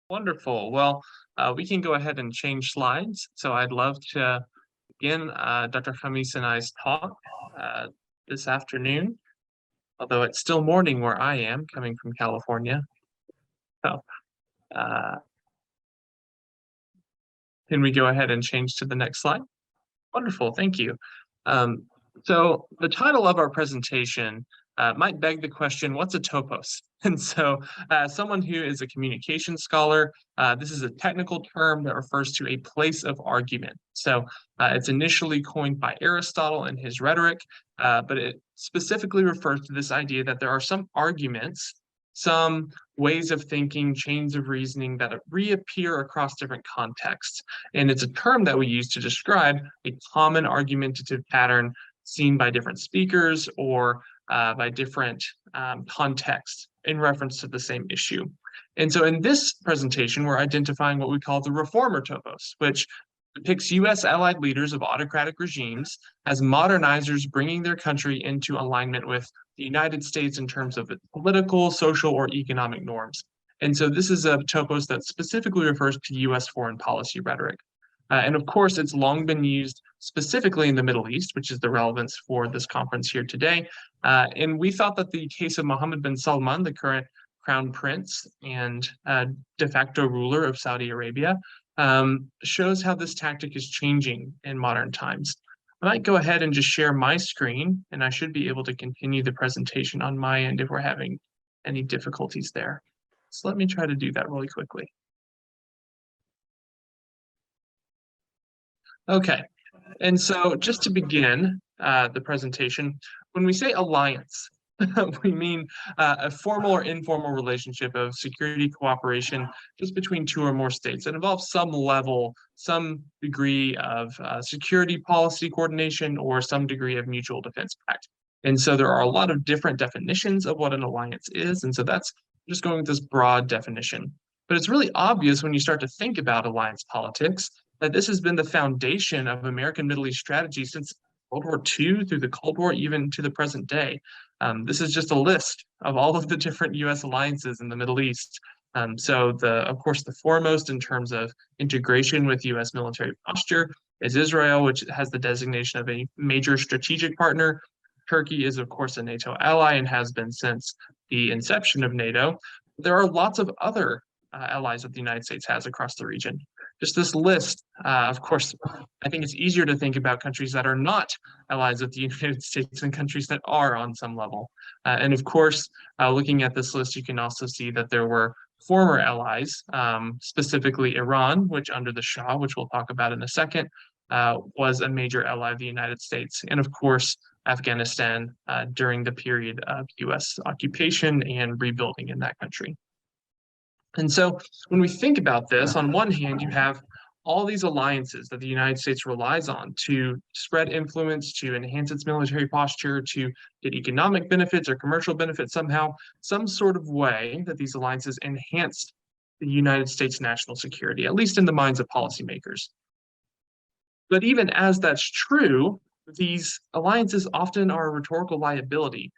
Wonderful. Well, we can go ahead and change slides. So I'd love to begin Dr. Hamis and I's talk uh, this afternoon, although it's still morning where I am, coming from California. So uh, can we go ahead and change to the next slide? Wonderful, thank you. Um, so the title of our presentation might beg the question, what's a topos? And so someone who is a communication scholar, this is a technical term that refers to a place of argument. So it's initially coined by Aristotle in his Rhetoric, but it specifically refers to this idea that there are some arguments, some ways of thinking, chains of reasoning that reappear across different contexts. And it's a term that we use to describe a common argumentative pattern seen by different speakers or by different contexts in reference to the same issue. And so in this presentation, we're identifying what we call the reformer topos, which depicts U.S. allied leaders of autocratic regimes as modernizers bringing their country into alignment with the United States in terms of its political, social, or economic norms. And so this is a topos that specifically refers to U.S. foreign policy rhetoric. And of course, it's long been used specifically in the Middle East, which is the relevance for this conference here today. And we thought that the case of Mohammed bin Salman, the current crown prince and de facto ruler of Saudi Arabia, shows how this tactic is changing in modern times. I might go ahead and just share my screen, and I should be able to continue the presentation on my end if we're having any difficulties there. So let me try to do that really quickly. Okay, and so just to begin the presentation, when we say alliance, we mean a formal or informal relationship of security cooperation just between two or more states that involves some level, some degree of security policy coordination or some degree of mutual defense pact. And so there are a lot of different definitions of what an alliance is. And so that's just going with this broad definition. But it's really obvious when you start to think about alliance politics that this has been the foundation of American Middle East strategy since World War II through the Cold War, even to the present day. This is just a list of all of the different U.S. alliances in the Middle East. So of course, the foremost in terms of integration with U.S. military posture is Israel, which has the designation of a major strategic partner. Turkey is, of course, a NATO ally and has been since the inception of NATO. There are lots of other allies that the United States has across the region. Just this list, of course, I think it's easier to think about countries that are not allies with the United States than countries that are on some level. And of course, looking at this list, you can also see that there were former allies, specifically Iran, which under the Shah, which we'll talk about in a second, was a major ally of the United States. And of course, Afghanistan during the period of US occupation and rebuilding in that country. And so when we think about this, on one hand, you have all these alliances that the United States relies on to spread influence, to enhance its military posture, to get economic benefits or commercial benefits somehow, some sort of way that these alliances enhance the United States national security, at least in the minds of policymakers. But even as that's true, these alliances often are a rhetorical liability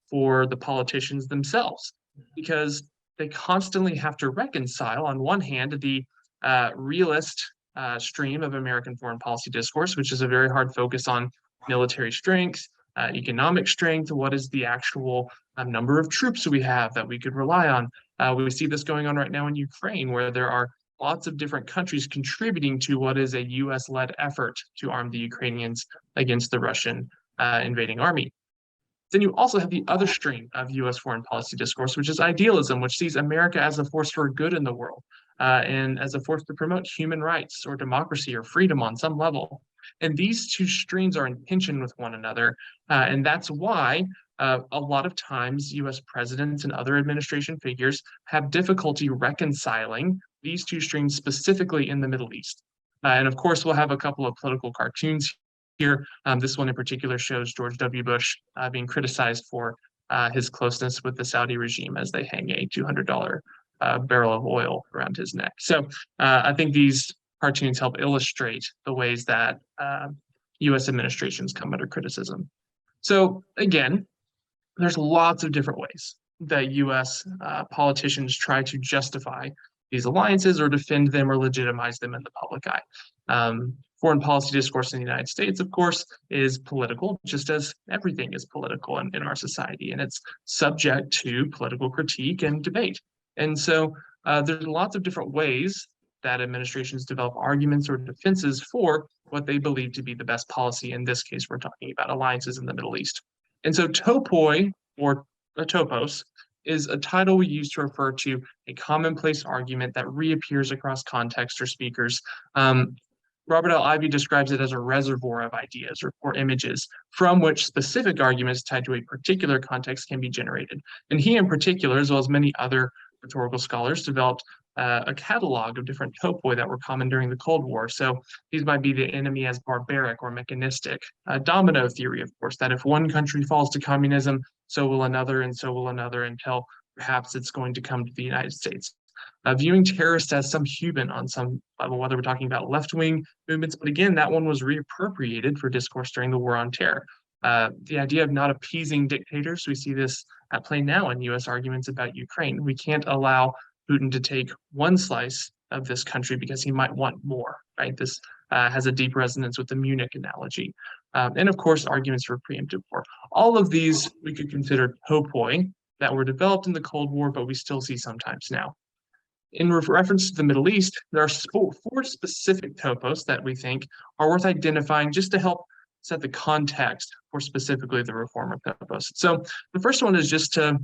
for the politicians themselves, because they constantly have to reconcile, on one hand, the realist stream of American foreign policy discourse, which is a very hard focus on military strength, economic strength, what is the actual number of troops we have that we could rely on. We see this going on right now in Ukraine, where there are lots of different countries contributing to what is a US-led effort to arm the Ukrainians against the Russian invading army. Then you also have the other stream of US foreign policy discourse, which is idealism, which sees America as a force for good in the world and as a force to promote human rights or democracy or freedom on some level. And these two streams are in tension with one another. And that's why a lot of times US presidents and other administration figures have difficulty reconciling these two streams specifically in the Middle East. And of course, we'll have a couple of political cartoons here. This one in particular shows George W. Bush being criticized for his closeness with the Saudi regime as they hang a $200 barrel of oil around his neck. So I think these cartoons help illustrate the ways that US administrations come under criticism. So again, there's lots of different ways that US politicians try to justify these alliances or defend them or legitimize them in the public eye. Foreign policy discourse in the United States, of course, is political, just as everything is political in our society, and it's subject to political critique and debate. And so there's lots of different ways that administrations develop arguments or defenses for what they believe to be the best policy. In this case, we're talking about alliances in the Middle East. And so topoi, or a topos, is a title we use to refer to a commonplace argument that reappears across context or speakers. Robert L. Ivy describes it as a reservoir of ideas or images from which specific arguments tied to a particular context can be generated. And he in particular, as well as many other rhetorical scholars, developed a catalog of different topoi that were common during the Cold War. So these might be the enemy as barbaric or mechanistic. Domino theory, of course, that if one country falls to communism, so will another, and so will another, until perhaps it's going to come to the United States. Viewing terrorists as some human on some level, whether we're talking about left-wing movements, but again, that one was reappropriated for discourse during the War on Terror. The idea of not appeasing dictators, we see this at play now in U.S. arguments about Ukraine. We can't allow Putin to take one slice of this country because he might want more, right? This has a deep resonance with the Munich analogy. And of course, arguments for preemptive war. All of these we could consider topoi that were developed in the Cold War, but we still see sometimes now. In reference to the Middle East, there are four specific topos that we think are worth identifying just to help set the context for specifically the reformer topos. So the first one is just to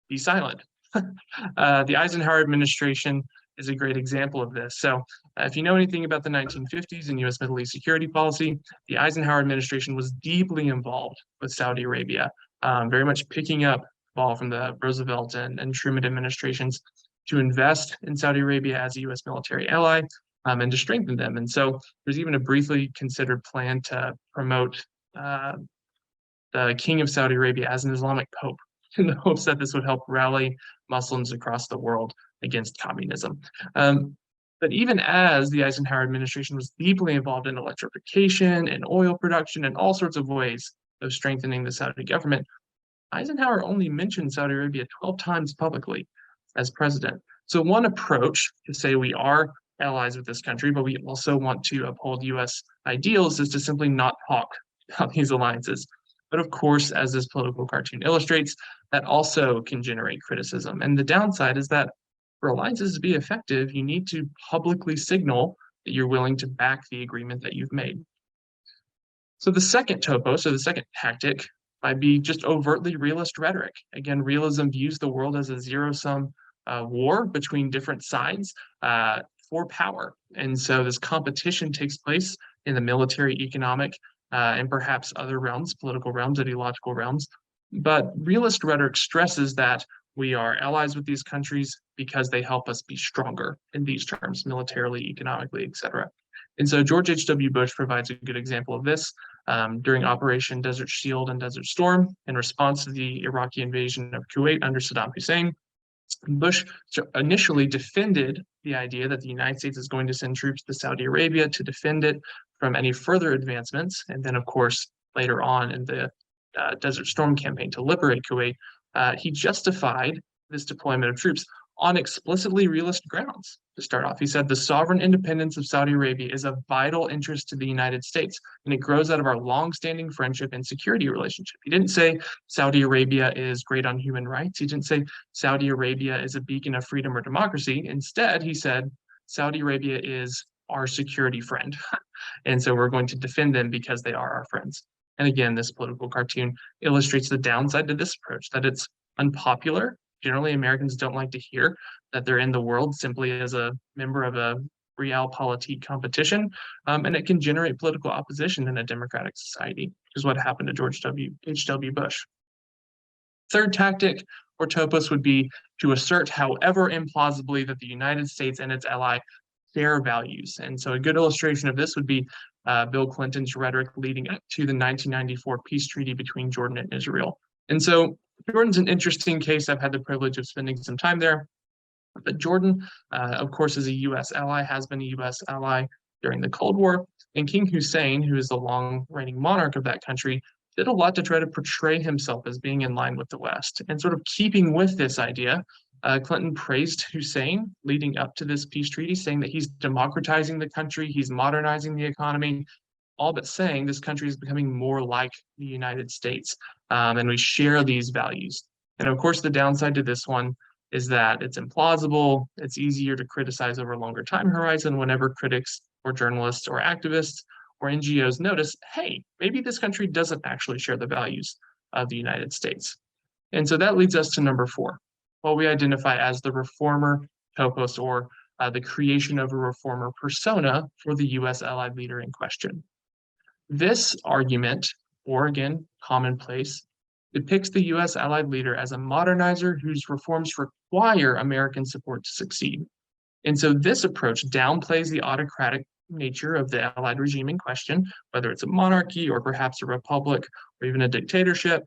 be silent. The Eisenhower administration is a great example of this. So if you know anything about the 1950s and U.S. Middle East security policy, the Eisenhower administration was deeply involved with Saudi Arabia, very much picking up ball from the Roosevelt and Truman administrations to invest in Saudi Arabia as a U.S. military ally and to strengthen them. And so there's even a briefly considered plan to promote the King of Saudi Arabia as an Islamic pope in the hopes that this would help rally Muslims across the world against communism. But even as the Eisenhower administration was deeply involved in electrification and oil production and all sorts of ways of strengthening the Saudi government, Eisenhower only mentioned Saudi Arabia 12 times publicly as president. So one approach to say we are allies with this country, but we also want to uphold U.S. ideals, is to simply not talk about these alliances. But of course, as this political cartoon illustrates, that also can generate criticism. And the downside is that for alliances to be effective, you need to publicly signal that you're willing to back the agreement that you've made. So the second topo, so the second tactic, might be just overtly realist rhetoric. Again, realism views the world as a zero-sum war between different sides for power. And so this competition takes place in the military, economic, and perhaps other realms, political realms, ideological realms. But realist rhetoric stresses that we are allies with these countries because they help us be stronger in these terms, militarily, economically, etc. And so George H.W. Bush provides a good example of this during Operation Desert Shield and Desert Storm in response to the Iraqi invasion of Kuwait under Saddam Hussein. Bush initially defended the idea that the United States is going to send troops to Saudi Arabia to defend it from any further advancements. And then, of course, later on in the Desert Storm campaign to liberate Kuwait, he justified this deployment of troops on explicitly realist grounds. To start off, he said the sovereign independence of Saudi Arabia is of vital interest to the United States, and it grows out of our long-standing friendship and security relationship. He didn't say Saudi Arabia is great on human rights. He didn't say Saudi Arabia is a beacon of freedom or democracy. Instead, he said Saudi Arabia is our security friend. And so we're going to defend them because they are our friends. And again, this political cartoon illustrates the downside to this approach, that it's unpopular. Generally, Americans don't like to hear that they're in the world simply as a member of a realpolitik competition, and it can generate political opposition in a democratic society, which is what happened to George H.W. Bush. Third tactic or topos would be to assert, however implausibly, that the United States and its ally share values. And so a good illustration of this would be Bill Clinton's rhetoric leading up to the 1994 peace treaty between Jordan and Israel. And so Jordan's an interesting case. I've had the privilege of spending some time there. But Jordan, of course, is a U.S. ally, has been a U.S. ally during the Cold War. And King Hussein, who is the long-reigning monarch of that country, did a lot to try to portray himself as being in line with the West and sort of keeping with this idea Clinton praised Hussein leading up to this peace treaty, saying that he's democratizing the country, he's modernizing the economy, all but saying this country is becoming more like the United States, and we share these values. And of course, the downside to this one is that it's implausible. It's easier to criticize over a longer time horizon whenever critics or journalists or activists or NGOs notice, hey, maybe this country doesn't actually share the values of the United States. And so that leads us to number 4, what we identify as the reformer topos, or the creation of a reformer persona for the US allied leader in question. This argument, or again, commonplace, depicts the US allied leader as a modernizer whose reforms require American support to succeed. And so this approach downplays the autocratic nature of the allied regime in question, whether it's a monarchy or perhaps a republic or even a dictatorship,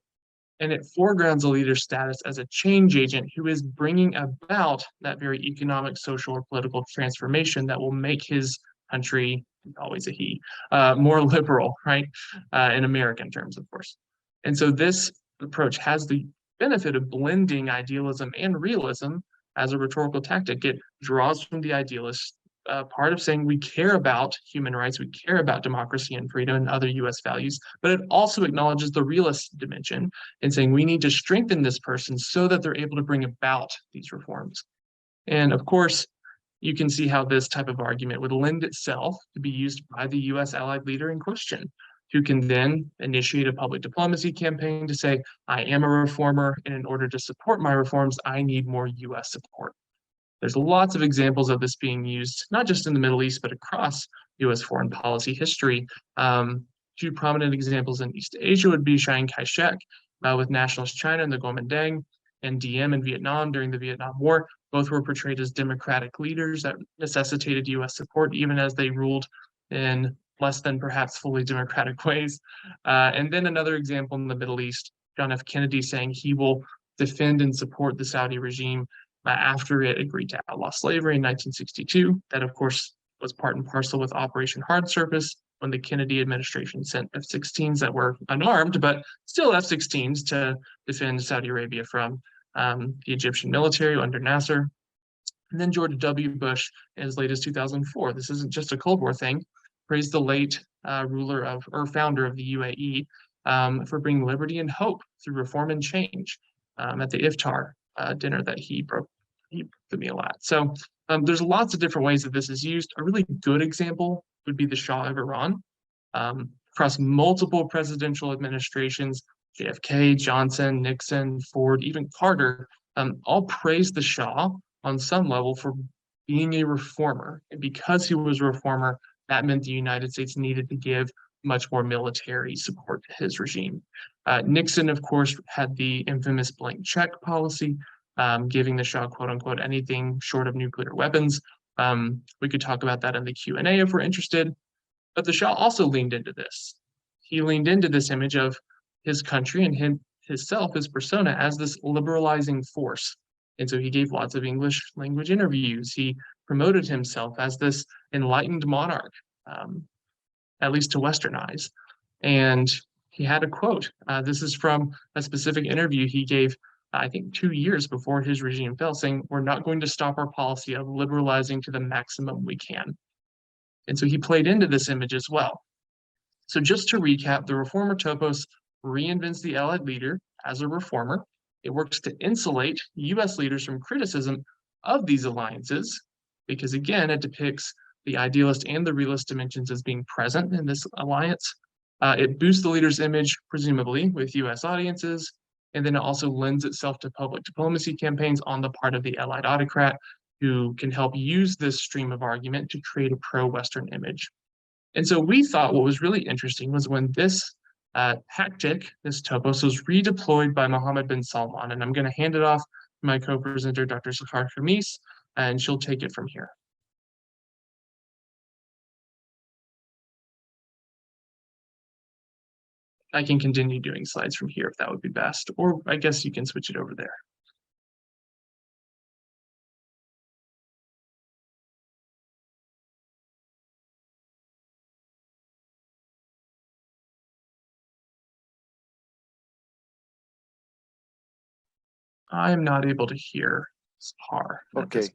and it foregrounds a leader's status as a change agent who is bringing about that very economic, social, or political transformation that will make his country, always a he, more liberal, right? In American terms, of course. And so this approach has the benefit of blending idealism and realism as a rhetorical tactic. It draws from the idealist part of saying we care about human rights, we care about democracy and freedom and other US values, but it also acknowledges the realist dimension in saying we need to strengthen this person so that they're able to bring about these reforms. And of course, you can see how this type of argument would lend itself to be used by the US allied leader in question, who can then initiate a public diplomacy campaign to say, I am a reformer, and in order to support my reforms, I need more US support. There's lots of examples of this being used, not just in the Middle East, but across US foreign policy history. Two prominent examples in East Asia would be Chiang Kai-shek with Nationalist China and the Kuomintang, and Diem in Vietnam during the Vietnam War. Both were portrayed as democratic leaders that necessitated US support, even as they ruled in less than perhaps fully democratic ways. And then another example in the Middle East, John F. Kennedy saying he will defend and support the Saudi regime after it agreed to outlaw slavery in 1962. That, of course, was part and parcel with Operation Hard Surface, when the Kennedy administration sent F-16s that were unarmed, but still F-16s to defend Saudi Arabia from the Egyptian military under Nasser. And then George W. Bush, as late as 2004, this isn't just a Cold War thing, praised the late ruler of, or founder of the UAE for bringing liberty and hope through reform and change at the Iftar dinner that he broke the meal at. So there's lots of different ways that this is used. A really good example would be the Shah of Iran. Across multiple presidential administrations, JFK, Johnson, Nixon, Ford, even Carter, all praised the Shah on some level for being a reformer. And because he was a reformer, that meant the United States needed to give much more military support to his regime. Nixon, of course, had the infamous blank check policy, giving the Shah, quote unquote, anything short of nuclear weapons. We could talk about that in the Q&A if we're interested. But the Shah also leaned into this. He leaned into this image of his country and himself, his persona, as this liberalizing force. And so he gave lots of English language interviews. He promoted himself as this enlightened monarch, at least to Western eyes. And he had a quote. This is from a specific interview he gave, I think, 2 years before his regime fell, saying, "We're not going to stop our policy of liberalizing to the maximum we can." And so he played into this image as well. So just to recap, the reformer topos reinvents the allied leader as a reformer. It works to insulate US leaders from criticism of these alliances, because again, it depicts the idealist and the realist dimensions as being present in this alliance. It boosts the leader's image, presumably, with US audiences, and then it also lends itself to public diplomacy campaigns on the part of the allied autocrat, who can help use this stream of argument to create a pro-Western image. And so we thought what was really interesting was when this tactic, this topos, was redeployed by Mohammed bin Salman. And I'm going to hand it off to my co-presenter, Dr. Sahar Khamis, and she'll take it from here. I can continue doing slides from here if that would be best, or I guess you can switch it over there. I'm not able to hear, Star. Okay.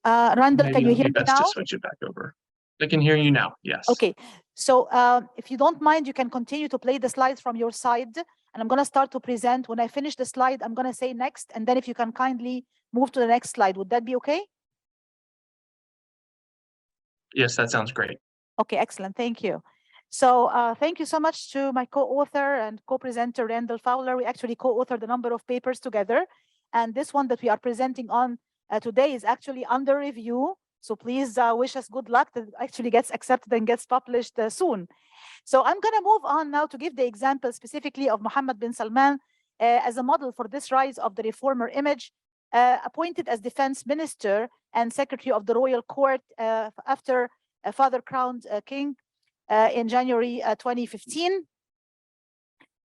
Randall, can you hear me best now? to switch it back over. I can hear you now. Yes. Okay. So if you don't mind, you can continue to play the slides from your side. And I'm going to start to present. When I finish the slide, I'm going to say next. And then if you can kindly move to the next slide, would that be okay? Yes, that sounds great. Okay, excellent. Thank you. So thank you so much to my co-author and co-presenter, Randall Fowler. We actually co-authored a number of papers together. And this one that we are presenting on today is actually under review. So please wish us good luck that it actually gets accepted and gets published soon. So I'm going to move on now to give the example specifically of Mohammed bin Salman as a model for this rise of the reformer image, appointed as defense minister and secretary of the royal court after father crowned king in January 2015.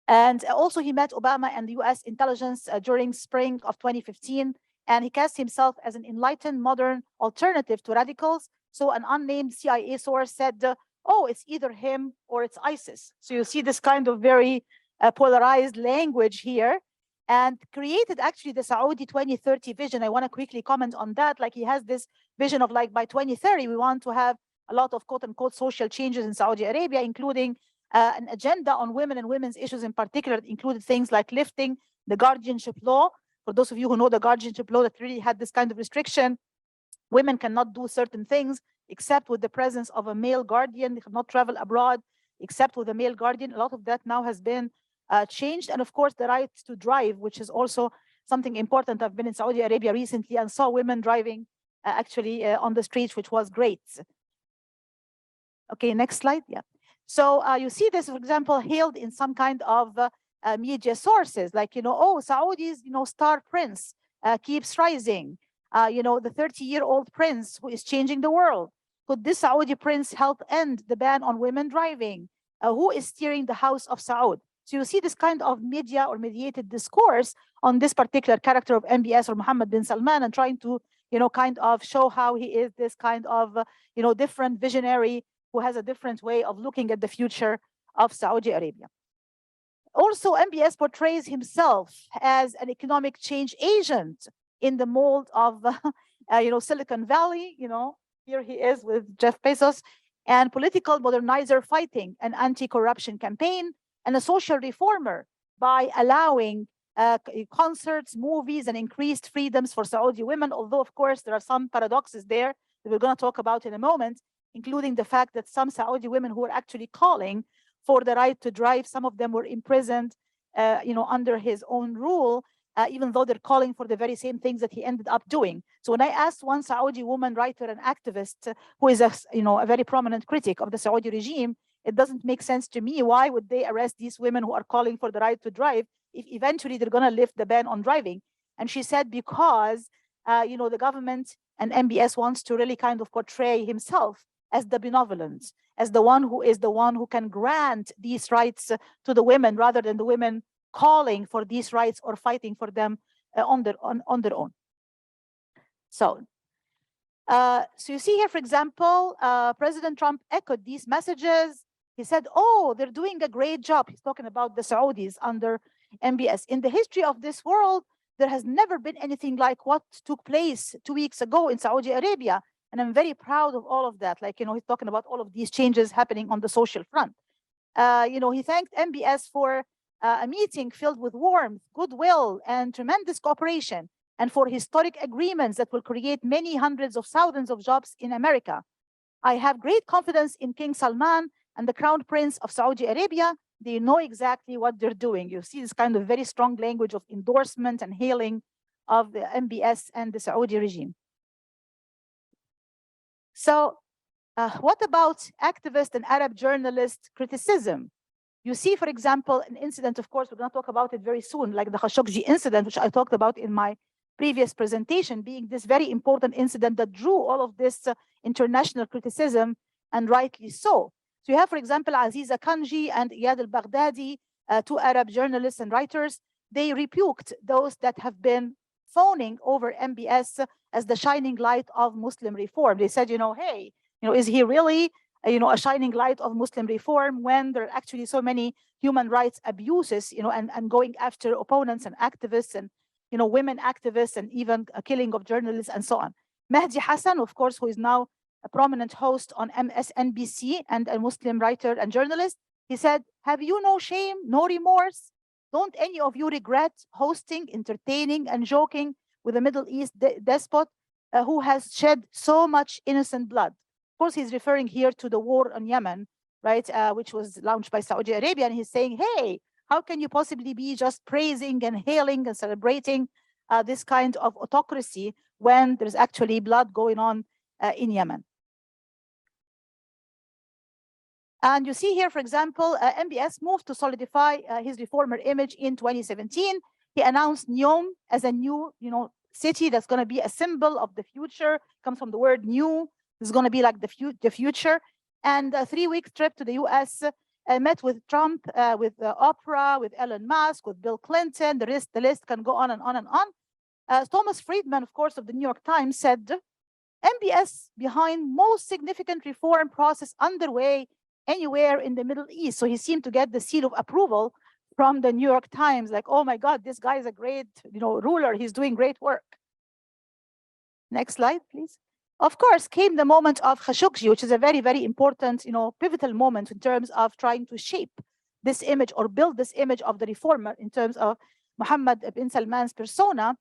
And also he met Obama and the US intelligence during spring of 2015. And he cast himself as an enlightened modern alternative to radicals. So an unnamed CIA source said, oh, it's either him or it's ISIS. So you see this kind of very polarized language here, and created actually the Saudi 2030 vision. I want to quickly comment on that. Like he has this vision of like by 2030, we want to have a lot of quote unquote social changes in Saudi Arabia, including an agenda on women and women's issues in particular. It included things like lifting the guardianship law. For those of you who know the guardianship law, that really had this kind of restriction. Women cannot do certain things except with the presence of a male guardian. They cannot travel abroad except with a male guardian. A lot of that now has been changed. And of course, the right to drive, which is also something important. I've been in Saudi Arabia recently and saw women driving actually on the streets, which was great. Okay, next slide. Yeah. So you see this, for example, hailed in some kind of media sources, like, oh, Saudi's, star prince keeps rising. The 30-year-old prince who is changing the world. Could this Saudi prince help end the ban on women driving? Who is steering the House of Saud? So you see this kind of media or mediated discourse on this particular character of MBS or Mohammed bin Salman, and trying to, kind of show how he is this kind of, different visionary who has a different way of looking at the future of Saudi Arabia. Also, MBS portrays himself as an economic change agent in the mold of, Silicon Valley. Here he is with Jeff Bezos, and political modernizer fighting an anti-corruption campaign, and a social reformer by allowing concerts, movies, and increased freedoms for Saudi women. Although, of course, there are some paradoxes there that we're going to talk about in a moment, including the fact that some Saudi women who were actually calling for the right to drive, some of them were imprisoned, under his own rule, even though they're calling for the very same things that he ended up doing. So when I asked one Saudi woman writer and activist who is a very prominent critic of the Saudi regime, it doesn't make sense to me. Why would they arrest these women who are calling for the right to drive if eventually they're going to lift the ban on driving? And she said, because, the government and MBS wants to really kind of portray himself as the benevolent, as the one who can grant these rights to the women, rather than the women calling for these rights or fighting for them on their own. So you see here, for example, President Trump echoed these messages. He said, oh, they're doing a great job. He's talking about the Saudis under MBS. In the history of this world, there has never been anything like what took place 2 weeks ago in Saudi Arabia. And I'm very proud of all of that. Like, he's talking about all of these changes happening on the social front. He thanked MBS for a meeting filled with warmth, goodwill, and tremendous cooperation, and for historic agreements that will create many hundreds of thousands of jobs in America. I have great confidence in King Salman and the Crown Prince of Saudi Arabia. They know exactly what they're doing. You see this kind of very strong language of endorsement and hailing of the MBS and the Saudi regime. So what about activist and Arab journalist criticism? You see, for example, an incident, of course, we're going to talk about it very soon, like the Khashoggi incident, which I talked about in my previous presentation, being this very important incident that drew all of this international criticism, and rightly so. So you have, for example, Aziza Kanji and Iyad al-Baghdadi, two Arab journalists and writers. They rebuked those that have been fawning over MBS as the shining light of Muslim reform. They said, hey, is he really, a shining light of Muslim reform when there are actually so many human rights abuses, and going after opponents and activists and women activists and even a killing of journalists and so on. Mehdi Hassan, of course, who is now a prominent host on MSNBC and a Muslim writer and journalist, he said, "Have you no shame, no remorse? Don't any of you regret hosting, entertaining, and joking with a Middle East despot who has shed so much innocent blood?" Of course, he's referring here to the war on Yemen, right, which was launched by Saudi Arabia. And he's saying, hey, how can you possibly be just praising and hailing and celebrating this kind of autocracy when there's actually blood going on in Yemen? And you see here, for example, MBS moved to solidify his reformer image in 2017. He announced NEOM as a new, city that's going to be a symbol of the future. Comes from the word new. This is going to be like the future. And a 3-week trip to the U.S. Met with Trump, with Oprah, with Elon Musk, with Bill Clinton. The list can go on and on and on. Thomas Friedman, of course, of the New York Times said, MBS behind most significant reform process underway anywhere in the Middle East. So he seemed to get the seal of approval from the New York Times, like, oh my God, this guy is a great, ruler. He's doing great work. Next slide, please. Of course, came the moment of Khashoggi, which is a very, very important, pivotal moment in terms of trying to shape this image or build this image of the reformer in terms of Mohammed bin Salman's persona.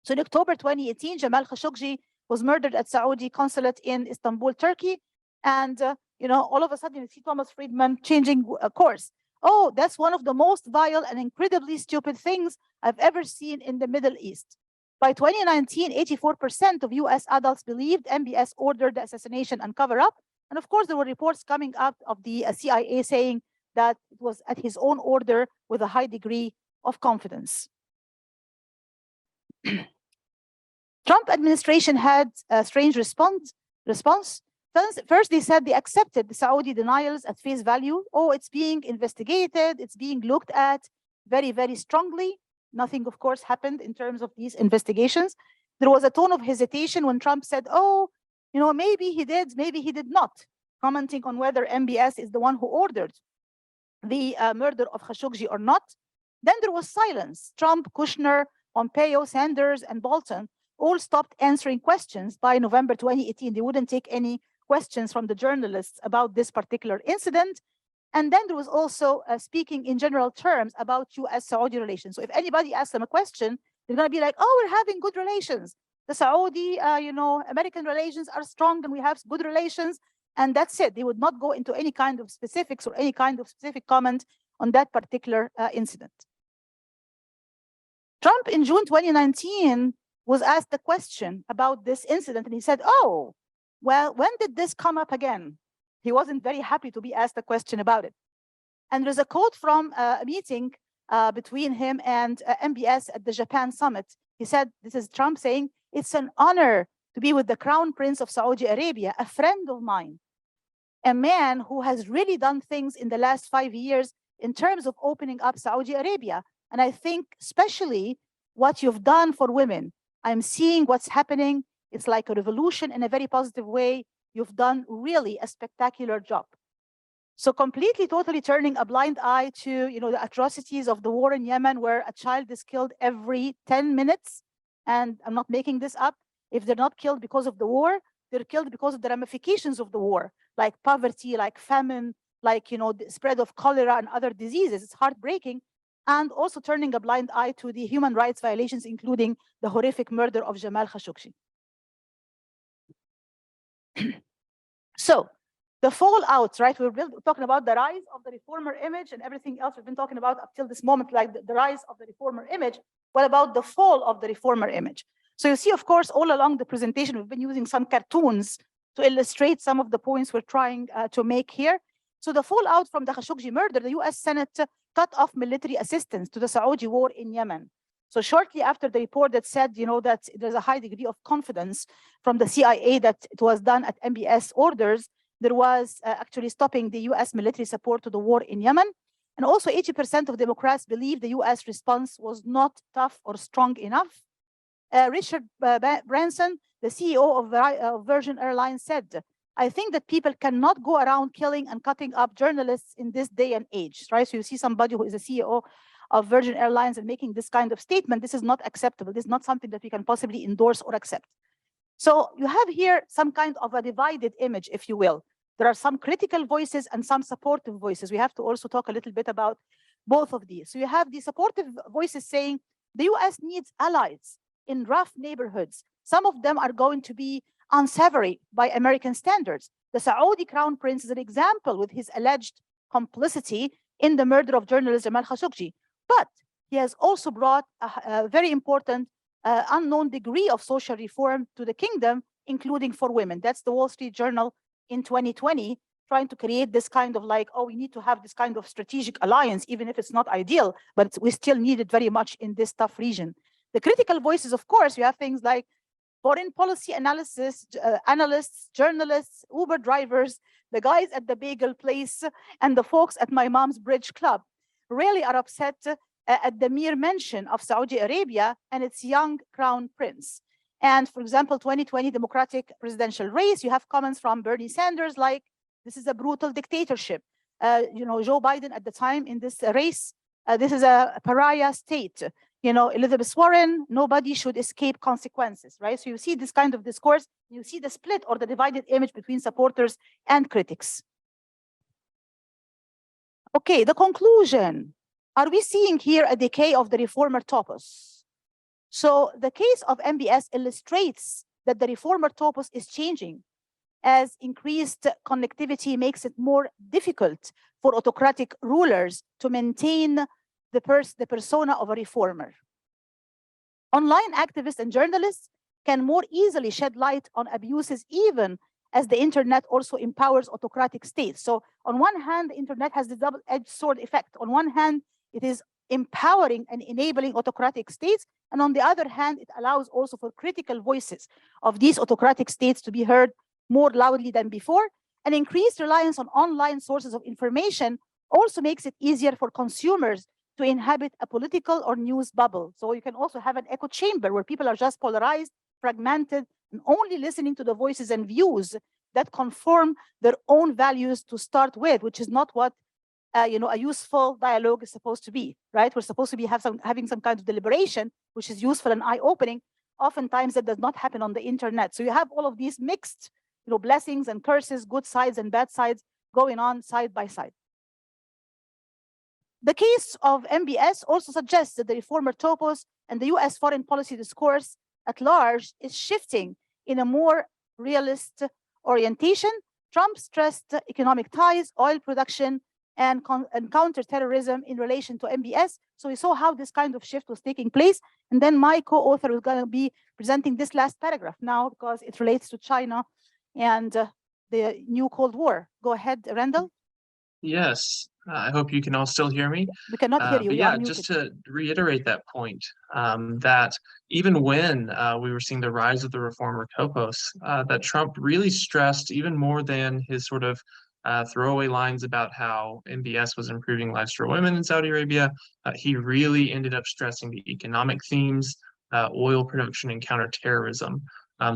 So in October 2018, Jamal Khashoggi was murdered at Saudi consulate in Istanbul, Turkey. And, all of a sudden you see Thomas Friedman changing course. Oh, that's one of the most vile and incredibly stupid things I've ever seen in the Middle East. By 2019, 84% of US adults believed MBS ordered the assassination and cover-up. And of course, there were reports coming up of the CIA saying that it was at his own order with a high degree of confidence. Trump administration had a strange response. First, they said they accepted the Saudi denials at face value. Oh, it's being investigated. It's being looked at very, very strongly. Nothing, of course, happened in terms of these investigations. There was a tone of hesitation when Trump said, oh, maybe he did, maybe he did not, commenting on whether MBS is the one who ordered the murder of Khashoggi or not. Then there was silence. Trump, Kushner, Pompeo, Sanders, and Bolton all stopped answering questions by November 2018. They wouldn't take any questions from the journalists about this particular incident. And then there was also speaking in general terms about US-Saudi relations. So if anybody asks them a question, they're going to be like, oh, we're having good relations. The Saudi, American relations are strong and we have good relations. And that's it. They would not go into any kind of specifics or any kind of specific comment on that particular incident. Trump in June 2019 was asked a question about this incident. And he said, oh, well, when did this come up again? He wasn't very happy to be asked a question about it. And there's a quote from a meeting between him and MBS at the Japan summit. He said, this is Trump saying, it's an honor to be with the Crown Prince of Saudi Arabia, a friend of mine, a man who has really done things in the last 5 years in terms of opening up Saudi Arabia. And I think especially what you've done for women. I'm seeing what's happening. It's like a revolution in a very positive way. You've done really a spectacular job. So completely, totally turning a blind eye to, the atrocities of the war in Yemen, where a child is killed every 10 minutes. And I'm not making this up. If they're not killed because of the war, they're killed because of the ramifications of the war, like poverty, like famine, like, the spread of cholera and other diseases. It's heartbreaking. And also turning a blind eye to the human rights violations, including the horrific murder of Jamal Khashoggi. So the fallout, right? We're talking about the rise of the reformer image and everything else we've been talking about up till this moment, like the rise of the reformer image. What about the fall of the reformer image? So you see, of course, all along the presentation, we've been using some cartoons to illustrate some of the points we're trying to make here. So the fallout from the Khashoggi murder, the US Senate cut off military assistance to the Saudi war in Yemen. So shortly after the report that said, that there's a high degree of confidence from the CIA that it was done at MBS orders, there was actually stopping the US military support to the war in Yemen. And also 80% of Democrats believe the US response was not tough or strong enough. Richard Branson, the CEO of Virgin Airlines, said, I think that people cannot go around killing and cutting up journalists in this day and age, right? So you see somebody who is a CEO of Virgin Airlines and making this kind of statement, this is not acceptable. This is not something that we can possibly endorse or accept. So you have here some kind of a divided image, if you will. There are some critical voices and some supportive voices. We have to also talk a little bit about both of these. So you have the supportive voices saying the US needs allies in rough neighborhoods. Some of them are going to be unsavory by American standards. The Saudi crown prince is an example with his alleged complicity in the murder of journalist Jamal Khashoggi. But he has also brought a very important unknown degree of social reform to the kingdom, including for women. That's the Wall Street Journal in 2020, trying to create this kind of like, oh, we need to have this kind of strategic alliance, even if it's not ideal, but we still need it very much in this tough region. The critical voices, of course, you have things like foreign policy analysis, analysts, journalists, Uber drivers, the guys at the bagel place, and the folks at my mom's bridge club really are upset at the mere mention of Saudi Arabia and its young crown prince. And for example, 2020 Democratic presidential race, you have comments from Bernie Sanders like, this is a brutal dictatorship. Joe Biden at the time in this race, this is a pariah state. Elizabeth Warren, nobody should escape consequences, right? So you see this kind of discourse, you see the split or the divided image between supporters and critics. Okay, the conclusion. Are we seeing here a decay of the reformer topos? So the case of MBS illustrates that the reformer topos is changing as increased connectivity makes it more difficult for autocratic rulers to maintain the persona of a reformer. Online activists and journalists can more easily shed light on abuses, even as the internet also empowers autocratic states. So on one hand, the internet has the double-edged sword effect. On one hand, it is empowering and enabling autocratic states. And on the other hand, it allows also for critical voices of these autocratic states to be heard more loudly than before. An increased reliance on online sources of information also makes it easier for consumers to inhabit a political or news bubble. So you can also have an echo chamber where people are just polarized, fragmented, and only listening to the voices and views that conform their own values to start with, which is not what a useful dialogue is supposed to be, right? We're supposed to be having some kind of deliberation, which is useful and eye-opening. Oftentimes that does not happen on the internet. So you have all of these mixed, blessings and curses, good sides and bad sides going on side by side. The case of MBS also suggests that the reformer topos and the US foreign policy discourse at large is shifting in a more realist orientation. Trump stressed economic ties, oil production, and counterterrorism in relation to MBS. So we saw how this kind of shift was taking place. And then my co-author is going to be presenting this last paragraph now because it relates to China and the new Cold War. Go ahead, Randall. Yes, I hope you can all still hear me. We cannot hear you. But yeah, just to reiterate that point, that even when we were seeing the rise of the reformer topos, that Trump really stressed even more than his sort of throwaway lines about how MBS was improving lives for women in Saudi Arabia. He really ended up stressing the economic themes, oil production and counterterrorism.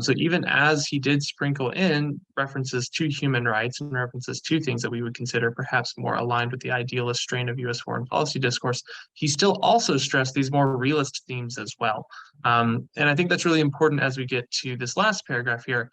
So even as he did sprinkle in references to human rights and references to things that we would consider perhaps more aligned with the idealist strain of US foreign policy discourse, he still also stressed these more realist themes as well. And I think that's really important as we get to this last paragraph here.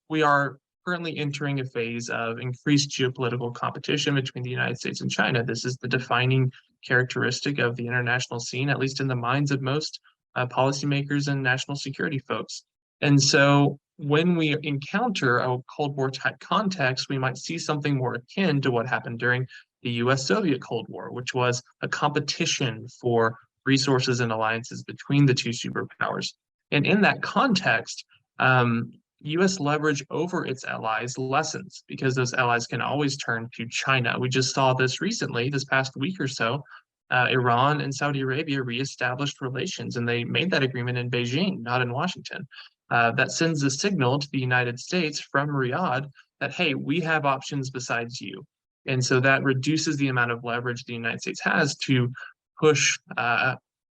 We are currently entering a phase of increased geopolitical competition between the United States and China. This is the defining characteristic of the international scene, at least in the minds of most policymakers and national security folks. And so when we encounter a Cold War type context, we might see something more akin to what happened during the US-Soviet Cold War, which was a competition for resources and alliances between the two superpowers. And in that context, US leverage over its allies lessens because those allies can always turn to China. We just saw this recently, this past week or so. Iran and Saudi Arabia reestablished relations, and they made that agreement in Beijing, not in Washington. That sends a signal to the United States from Riyadh that, hey, we have options besides you. And so that reduces the amount of leverage the United States has to push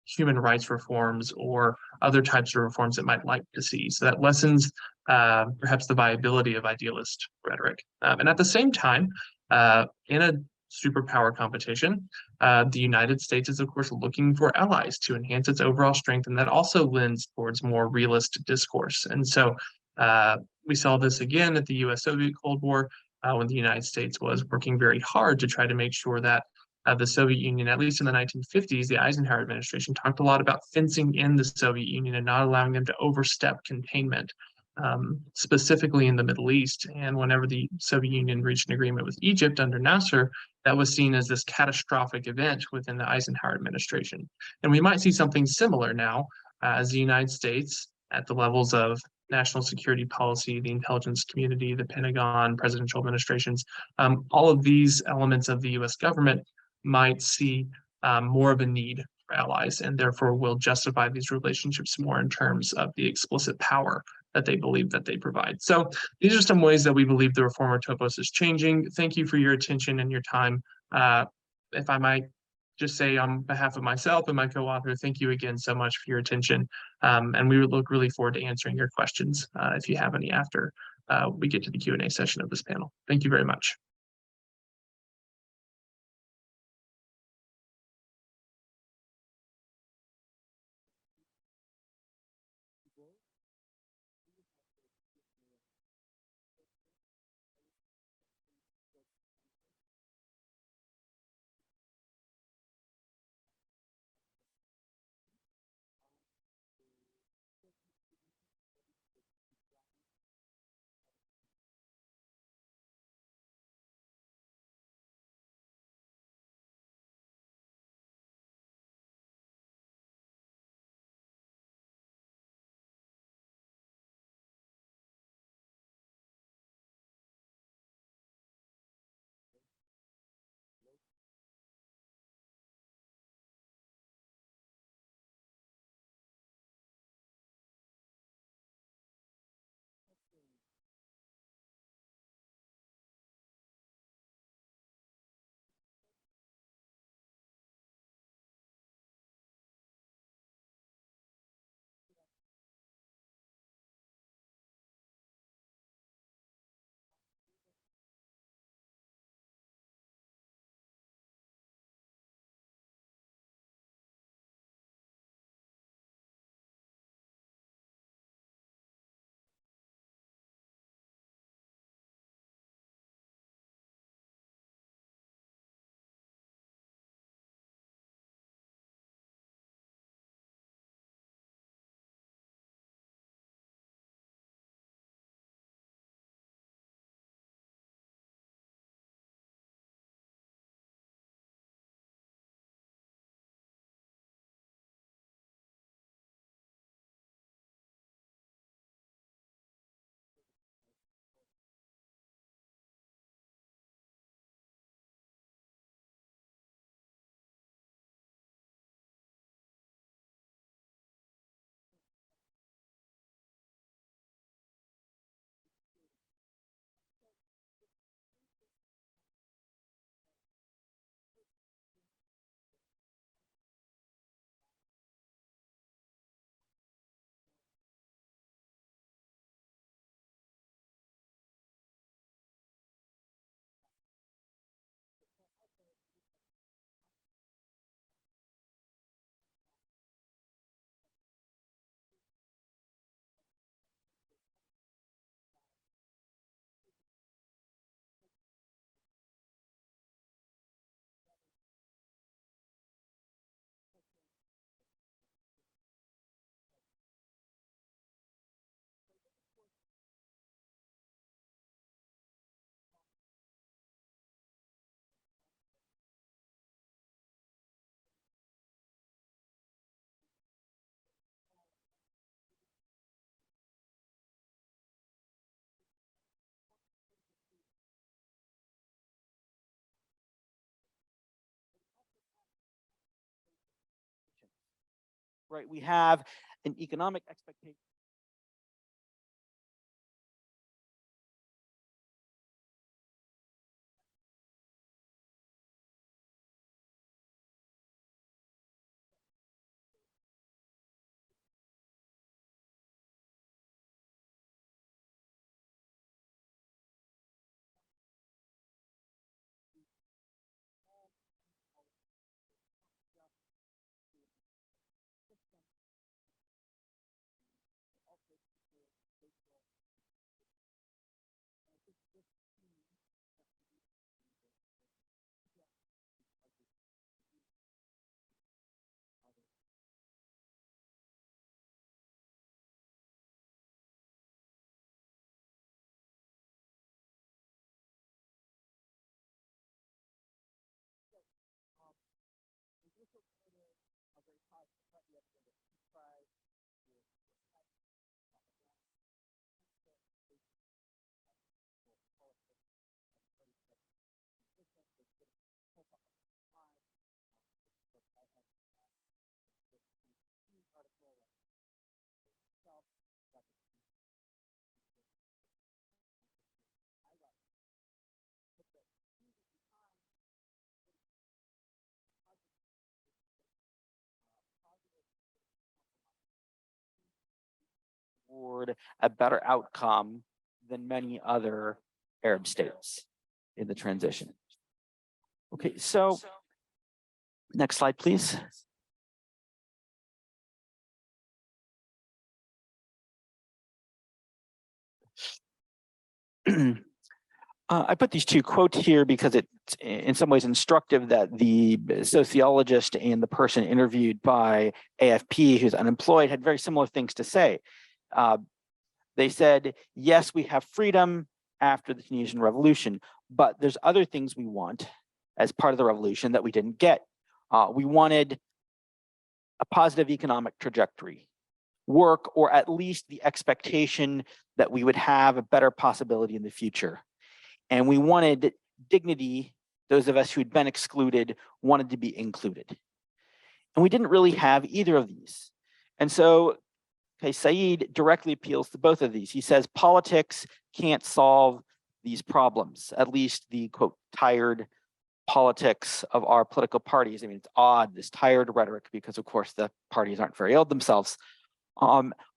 human rights reforms or other types of reforms it might like to see. So that lessens perhaps the viability of idealist rhetoric. And at the same time, in a superpower competition, The United States is, of course, looking for allies to enhance its overall strength, and that also lends towards more realist discourse. And so we saw this again at the US-Soviet Cold War when the United States was working very hard to try to make sure that the Soviet Union, at least in the 1950s, the Eisenhower administration talked a lot about fencing in the Soviet Union and not allowing them to overstep containment, specifically in the Middle East. And whenever the Soviet Union reached an agreement with Egypt under Nasser, that was seen as this catastrophic event within the Eisenhower administration. And we might see something similar now as the United States at the levels of national security policy, the intelligence community, the Pentagon, presidential administrations, all of these elements of the US government might see more of a need for allies and therefore will justify these relationships more in terms of the explicit power that they believe that they provide. So these are some ways that we believe the reformer topos is changing. Thank you for your attention and your time. If I might just say on behalf of myself and my co-author, thank you again so much for your attention. And we would look really forward to answering your questions if you have any after we get to the Q&A session of this panel. Thank you very much. Right, we have an economic expectation. toward a better outcome than many other Arab states in the transition. Okay, so next slide, please. I put these two quotes here because it's in some ways instructive that the sociologist and the person interviewed by AFP who's unemployed had very similar things to say. They said, yes, we have freedom after the Tunisian revolution, but there's other things we want as part of the revolution that we didn't get. We wanted a positive economic trajectory, work, or at least the expectation that we would have a better possibility in the future. And we wanted dignity. Those of us who'd been excluded wanted to be included. And we didn't really have either of these. And so Kais Saied directly appeals to both of these. He says politics can't solve these problems, at least the quote tired politics of our political parties. I mean, it's odd, this tired rhetoric, because of course the parties aren't very old themselves,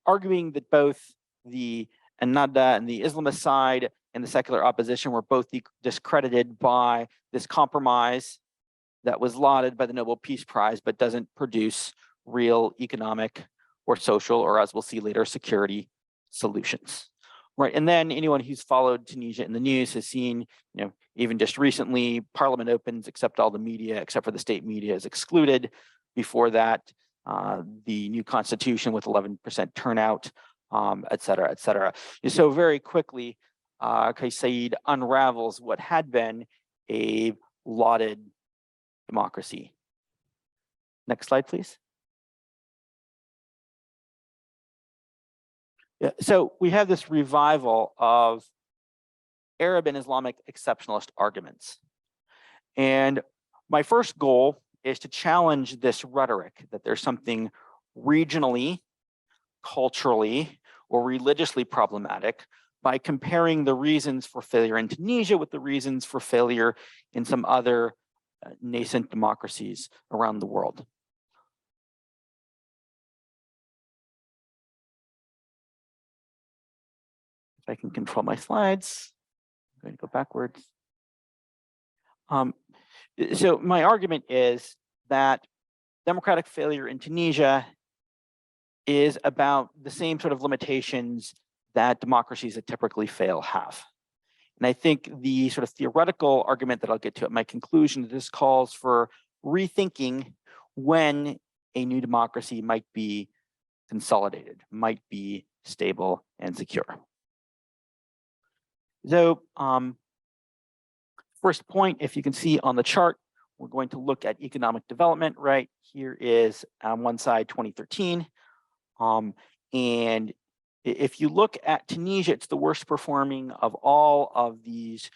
arguing that both the Ennahda and the Islamist side and the secular opposition were both discredited by this compromise that was lauded by the Nobel Peace Prize, but doesn't produce real economic or social, or as we'll see later, security solutions. Right, and then anyone who's followed Tunisia in the news has seen, even just recently, Parliament opens, except all the media, except for the state media, is excluded. Before that, the new constitution with 11% turnout, et cetera, et cetera. And so very quickly, Kais Saied unravels what had been a lauded democracy. Next slide, please. Yeah, so we have this revival of Arab and Islamic exceptionalist arguments. And my first goal is to challenge this rhetoric that there's something regionally, culturally, or religiously problematic by comparing the reasons for failure in Tunisia with the reasons for failure in some other nascent democracies around the world. If I can control my slides, I'm going to go backwards. So my argument is that democratic failure in Tunisia is about the same sort of limitations that democracies that typically fail have. And I think the sort of theoretical argument that I'll get to at my conclusion, this calls for rethinking when a new democracy might be consolidated, might be stable and secure. So first point, if you can see on the chart, we're going to look at economic development, right? Here is on one side 2013. And if you look at Tunisia, it's the worst performing of all of these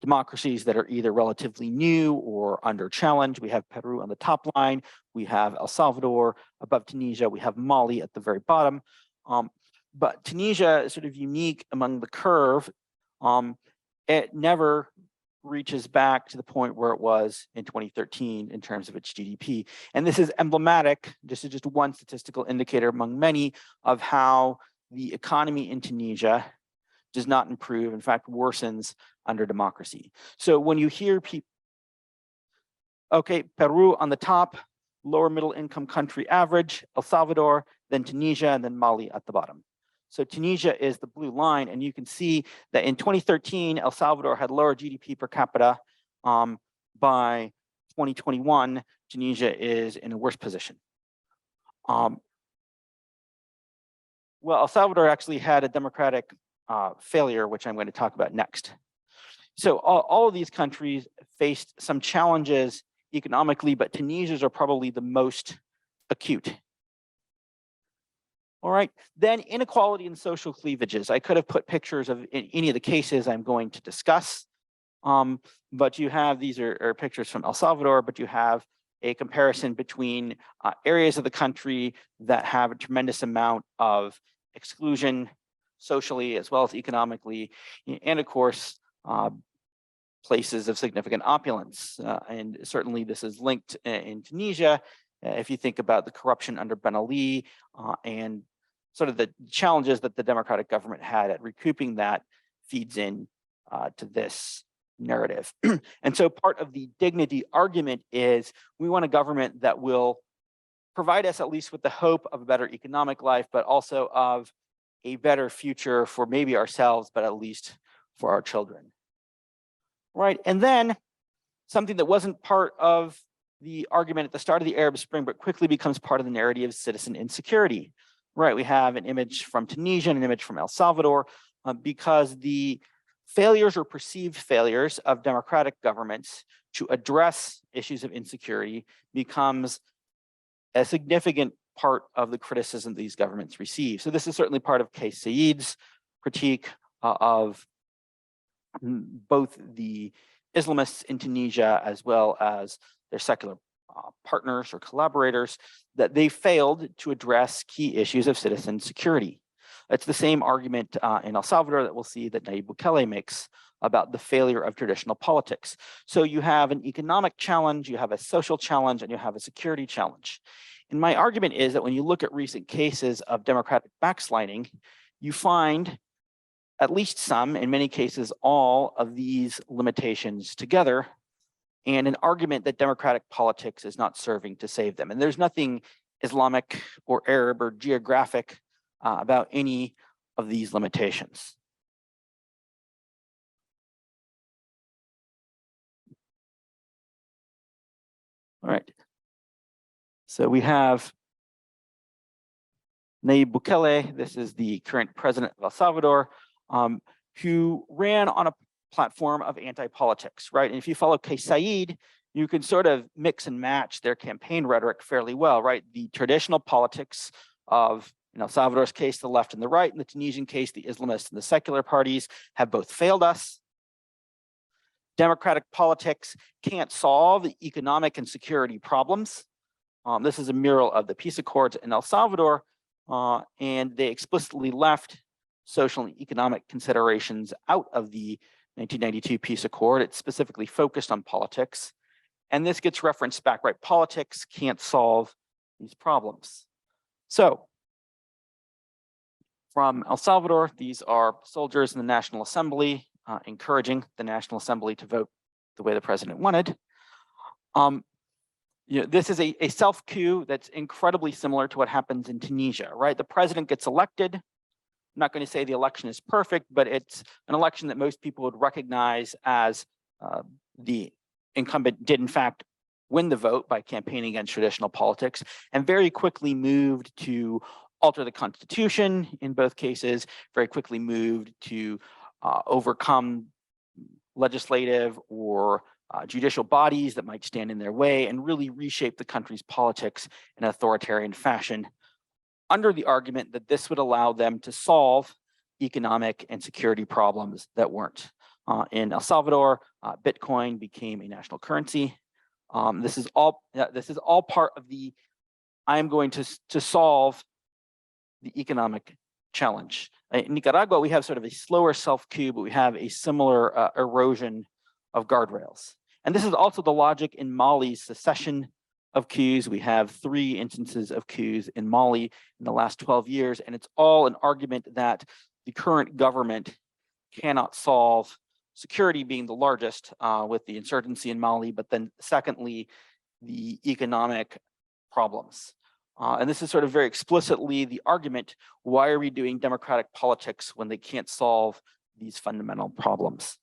democracies that are either relatively new or under challenge. We have Peru on the top line, we have El Salvador above Tunisia, we have Mali at the very bottom. But Tunisia is sort of unique among the curve. It never reaches back to the point where it was in 2013 in terms of its GDP. And this is emblematic, this is just one statistical indicator among many of how the economy in Tunisia does not improve, in fact, worsens under democracy. So when you hear people, okay, Peru on the top, lower middle income country average, El Salvador, then Tunisia, and then Mali at the bottom. So Tunisia is the blue line, and you can see that in 2013, El Salvador had lower GDP per capita. By 2021, Tunisia is in a worse position. Well, El Salvador actually had a democratic failure, which I'm going to talk about next. So all of these countries faced some challenges economically, but Tunisia's are probably the most acute. All right, then inequality and social cleavages. I could have put pictures of any of the cases I'm going to discuss, but you have, these are pictures from El Salvador, but you have a comparison between areas of the country that have a tremendous amount of exclusion socially as well as economically, and of course, places of significant opulence. And certainly this is linked in Tunisia. If you think about the corruption under Ben Ali and sort of the challenges that the Democratic government had at recouping that feeds in to this narrative. And so part of the dignity argument is we want a government that will provide us at least with the hope of a better economic life, but also of a better future for maybe ourselves, but at least for our children. Right, and then something that wasn't part of the argument at the start of the Arab Spring, but quickly becomes part of the narrative of citizen insecurity. Right, we have an image from Tunisia and an image from El Salvador, because the failures or perceived failures of democratic governments to address issues of insecurity becomes a significant part of the criticism these governments receive. So this is certainly part of Kais Saied's critique of both the Islamists in Tunisia as well as their secular partners or collaborators, that they failed to address key issues of citizen security. It's the same argument in El Salvador that we'll see that Nayib Bukele makes about the failure of traditional politics. So you have an economic challenge, you have a social challenge, and you have a security challenge. And my argument is that when you look at recent cases of democratic backsliding, you find at least some, in many cases, all of these limitations together, and an argument that democratic politics is not serving to save them. And there's nothing Islamic or Arab or geographic about any of these limitations. All right. So we have Nayib Bukele, this is the current president of El Salvador, who ran on a platform of anti-politics, right? And if you follow Kais Saied, you can sort of mix and match their campaign rhetoric fairly well, right? The traditional politics of, in El Salvador's case, the left and the right. In the Tunisian case, the Islamists and the secular parties have both failed us. Democratic politics can't solve the economic and security problems. This is a mural of the peace accords in El Salvador, and they explicitly left social and economic considerations out of the 1992 peace accord. It specifically focused on politics. And this gets referenced back, right? Politics can't solve these problems. So from El Salvador, these are soldiers in the National Assembly encouraging the National Assembly to vote the way the president wanted. This is a self-coup that's incredibly similar to what happens in Tunisia, right? The president gets elected. I'm not going to say the election is perfect, but it's an election that most people would recognize as the incumbent did in fact win the vote by campaigning against traditional politics, and very quickly moved to alter the constitution in both cases, very quickly moved to overcome legislative or judicial bodies that might stand in their way, and really reshape the country's politics in an authoritarian fashion, under the argument that this would allow them to solve economic and security problems that weren't. In El Salvador, Bitcoin became a national currency. This is all part of the, I am going to solve the economic challenge. In Nicaragua, we have sort of a slower self-coup, but we have a similar erosion of guardrails. And this is also the logic in Mali's succession of coups. We have 3 instances of coups in Mali in the last 12 years, and it's all an argument that the current government cannot solve security being the largest with the insurgency in Mali, but then secondly, the economic problems. And this is sort of very explicitly the argument, why are we doing democratic politics when they can't solve these fundamental problems?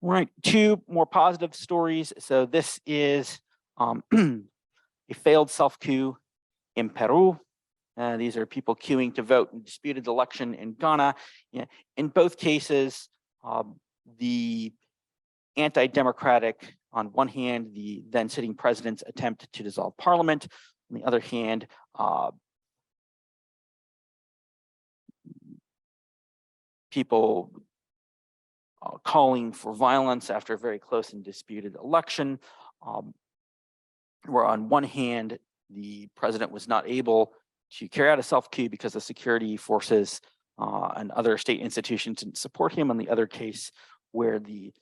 Right, 2 more positive stories. So this is a failed self-coup in Peru. These are people queuing to vote in a disputed election in Ghana. In both cases, the anti-democratic, on one hand, the then sitting president's attempt to dissolve parliament. On the other hand, people calling for violence after a very close and disputed election, where on one hand, the president was not able to carry out a self-coup because the security forces and other state institutions didn't support him. On the other case, where the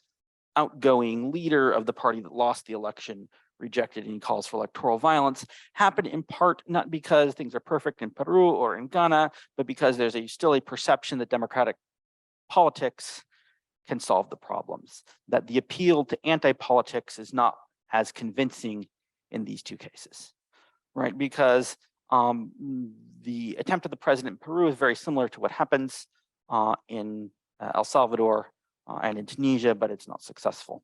outgoing leader of the party that lost the election rejected any calls for electoral violence, happened in part not because things are perfect in Peru or in Ghana, but because there's still a perception that democratic politics can solve the problems, that the appeal to anti-politics is not as convincing in these two cases, right? Because the attempt of the president in Peru is very similar to what happens in El Salvador and in Tunisia, but it's not successful.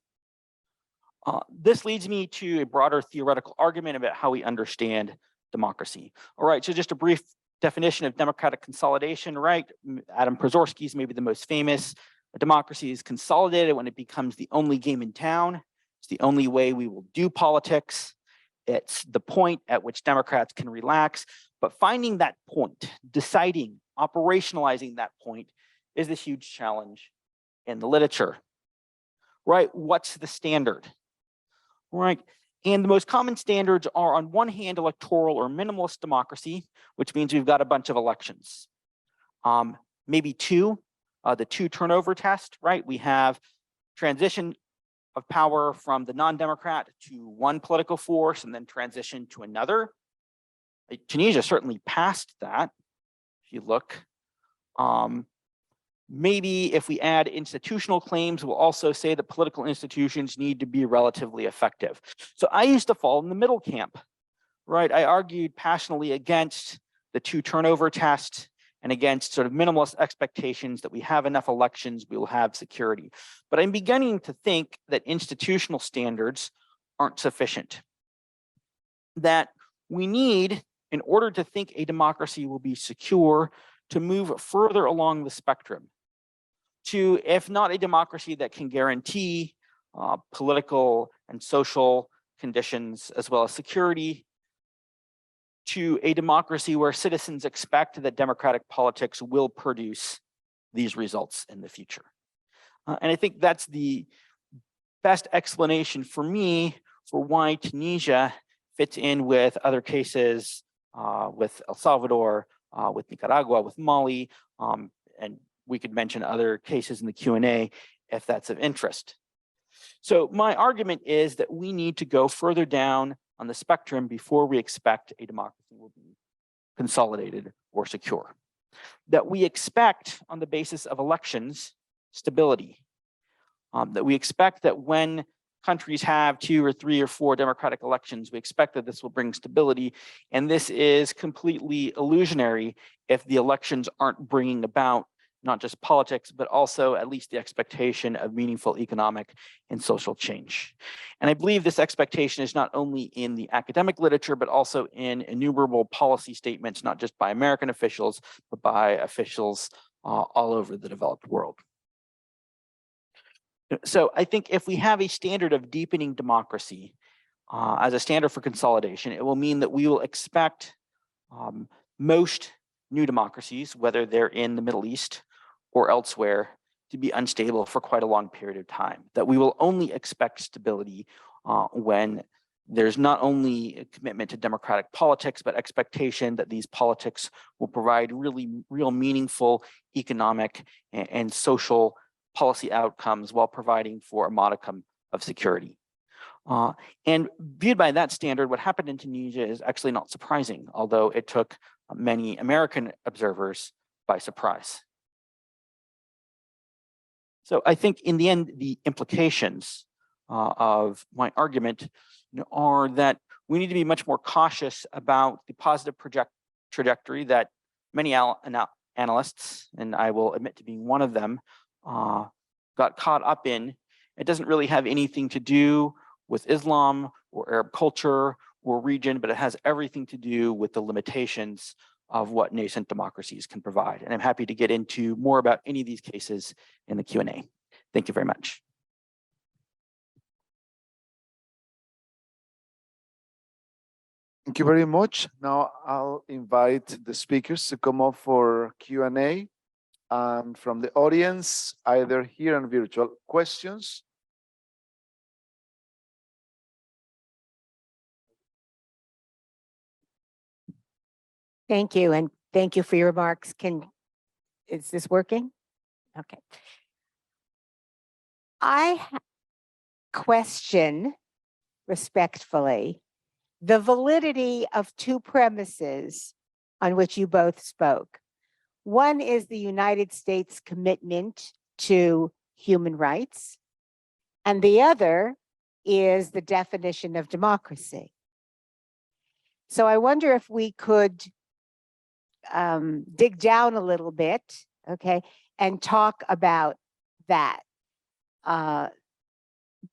This leads me to a broader theoretical argument about how we understand democracy. All right, so just a brief definition of democratic consolidation, right? Adam Przeworski is maybe the most famous. A democracy is consolidated when it becomes the only game in town. It's the only way we will do politics. It's the point at which Democrats can relax. But finding that point, deciding, operationalizing that point is the huge challenge in the literature, right? What's the standard, right? And the most common standards are, on one hand, electoral or minimalist democracy, which means we've got a bunch of elections. Maybe two, the two turnover test, right? We have transition of power from the non-democrat to one political force and then transition to another. Tunisia certainly passed that, if you look. Maybe if we add institutional claims, we'll also say that political institutions need to be relatively effective. So I used to fall in the middle camp, right? I argued passionately against the two turnover test and against sort of minimalist expectations that we have enough elections, we will have security. But I'm beginning to think that institutional standards aren't sufficient. That we need, in order to think a democracy will be secure, to move further along the spectrum to, if not a democracy that can guarantee political and social conditions as well as security, to a democracy where citizens expect that democratic politics will produce these results in the future. And I think that's the best explanation for me for why Tunisia fits in with other cases, with El Salvador, with Nicaragua, with Mali, and we could mention other cases in the Q&A if that's of interest. So my argument is that we need to go further down on the spectrum before we expect a democracy will be consolidated or secure. That we expect, on the basis of elections, stability. That we expect that when countries have 2 or 3 or 4 democratic elections, we expect that this will bring stability. And this is completely illusionary if the elections aren't bringing about not just politics, but also at least the expectation of meaningful economic and social change. And I believe this expectation is not only in the academic literature, but also in innumerable policy statements, not just by American officials, but by officials all over the developed world. So I think if we have a standard of deepening democracy as a standard for consolidation, it will mean that we will expect most new democracies, whether they're in the Middle East or elsewhere, to be unstable for quite a long period of time. That we will only expect stability when there's not only a commitment to democratic politics, but expectation that these politics will provide real meaningful economic and social policy outcomes while providing for a modicum of security. And viewed by that standard, what happened in Tunisia is actually not surprising, although it took many American observers by surprise. So I think in the end, the implications of my argument are that we need to be much more cautious about the positive trajectory that many analysts, and I will admit to being one of them, got caught up in. It doesn't really have anything to do with Islam or Arab culture or region, but it has everything to do with the limitations of what nascent democracies can provide. And I'm happy to get into more about any of these cases in the Q&A. Thank you very much. Thank you very much. Now I'll invite the speakers to come up for Q&A. And from the audience, either here and virtual, questions? Thank you, and thank you for your remarks. Is this working? Okay. I question respectfully the validity of two premises on which you both spoke. One is the United States commitment to human rights, and the other is the definition of democracy. So I wonder if we could dig down a little bit, okay, and talk about that.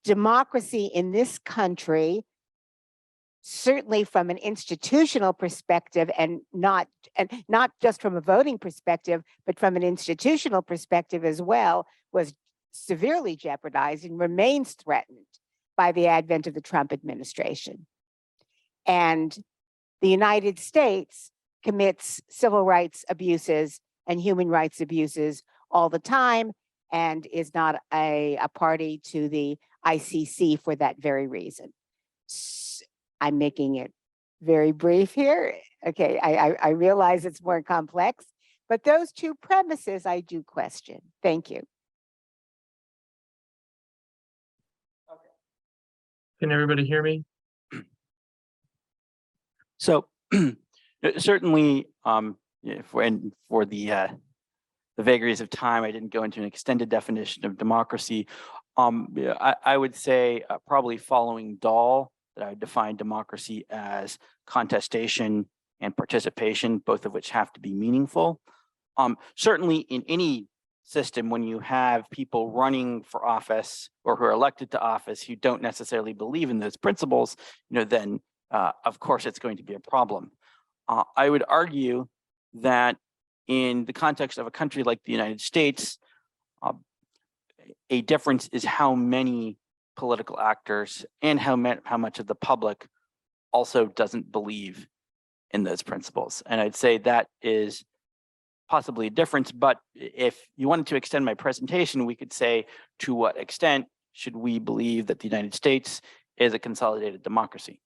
Democracy in this country, certainly from an institutional perspective, and not just from a voting perspective, but from an institutional perspective as well, was severely jeopardized and remains threatened by the advent of the Trump administration. And the United States commits civil rights abuses and human rights abuses all the time, and is not a party to the ICC for that very reason. I'm making it very brief here. Okay, I realize it's more complex, but those two premises I do question. Thank you. Can everybody hear me? So certainly, for the vagaries of time, I didn't go into an extended definition of democracy. I would say probably following Dahl, that I would define democracy as contestation and participation, both of which have to be meaningful. Certainly in any system, when you have people running for office or who are elected to office who don't necessarily believe in those principles, then of course it's going to be a problem. I would argue that in the context of a country like the United States, a difference is how many political actors and how much of the public also doesn't believe in those principles. And I'd say that is possibly a difference, but if you wanted to extend my presentation, we could say, to what extent should we believe that the United States is a consolidated democracy?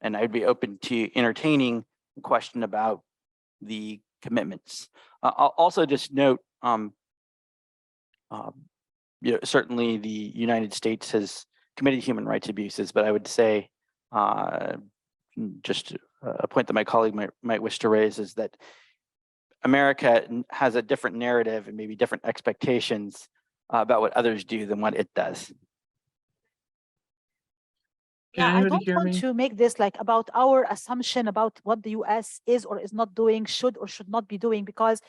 And I'd be open to entertaining the question about the commitments. I'll also just note, certainly the United States has committed human rights abuses, but I would say, just a point that my colleague might wish to raise, is that America has a different narrative and maybe different expectations about what others do than what it does. Can Yeah, I anybody don't hear want me? to make this like about our assumption about what the US is or is not doing, should or should not be doing, because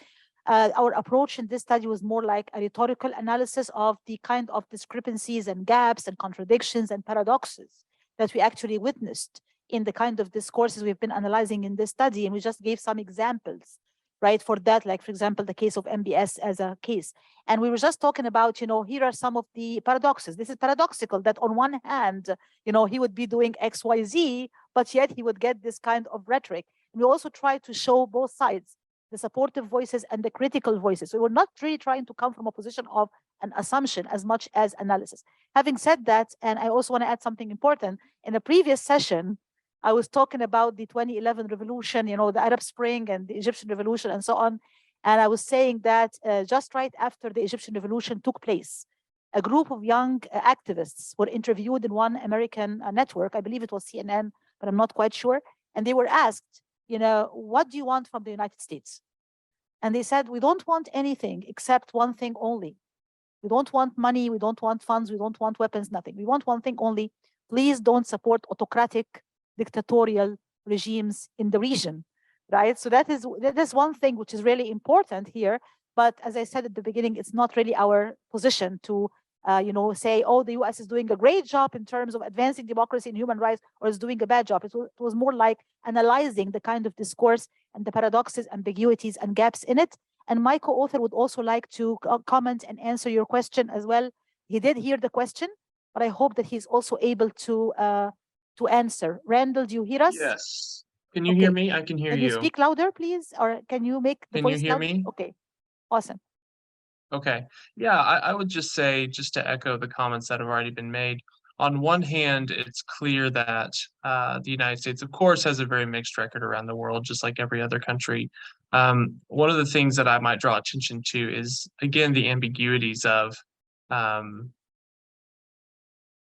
our approach in this study was more like a rhetorical analysis of the kind of discrepancies and gaps and contradictions and paradoxes that we actually witnessed in the kind of discourses we've been analyzing in this study. And we just gave some examples, right, for that, like, for example, the case of MBS as a case. And we were just talking about, here are some of the paradoxes. This is paradoxical that on one hand, he would be doing X, Y, Z, but yet he would get this kind of rhetoric. And we also try to show both sides, the supportive voices and the critical voices. So we're not really trying to come from a position of an assumption as much as analysis. Having said that, and I also want to add something important, in a previous session, I was talking about the 2011 revolution, the Arab Spring and the Egyptian revolution and so on. And I was saying that just right after the Egyptian revolution took place, a group of young activists were interviewed in one American network. I believe it was CNN, but I'm not quite sure. And they were asked, what do you want from the United States? And they said, we don't want anything except one thing only. We don't want money. We don't want funds. We don't want weapons, nothing. We want one thing only. Please don't support autocratic, dictatorial regimes in the region, right? So that is one thing which is really important here. But as I said at the beginning, it's not really our position to say, oh, the US is doing a great job in terms of advancing democracy and human rights, or is doing a bad job. It was more like analyzing the kind of discourse and the paradoxes, ambiguities, and gaps in it. And my co-author would also like to comment and answer your question as well. He did hear the question, but I hope that he's also able to answer. Randall, do you hear us? Yes. Can you hear Okay. me? I can hear Can you you. speak louder, please? Or can you make the Can you voice hear louder? me? Okay, awesome. Okay. Yeah, I would just say, just to echo the comments that have already been made, on one hand, it's clear that the United States, of course, has a very mixed record around the world, just like every other country. One of the things that I might draw attention to is, again, the ambiguities of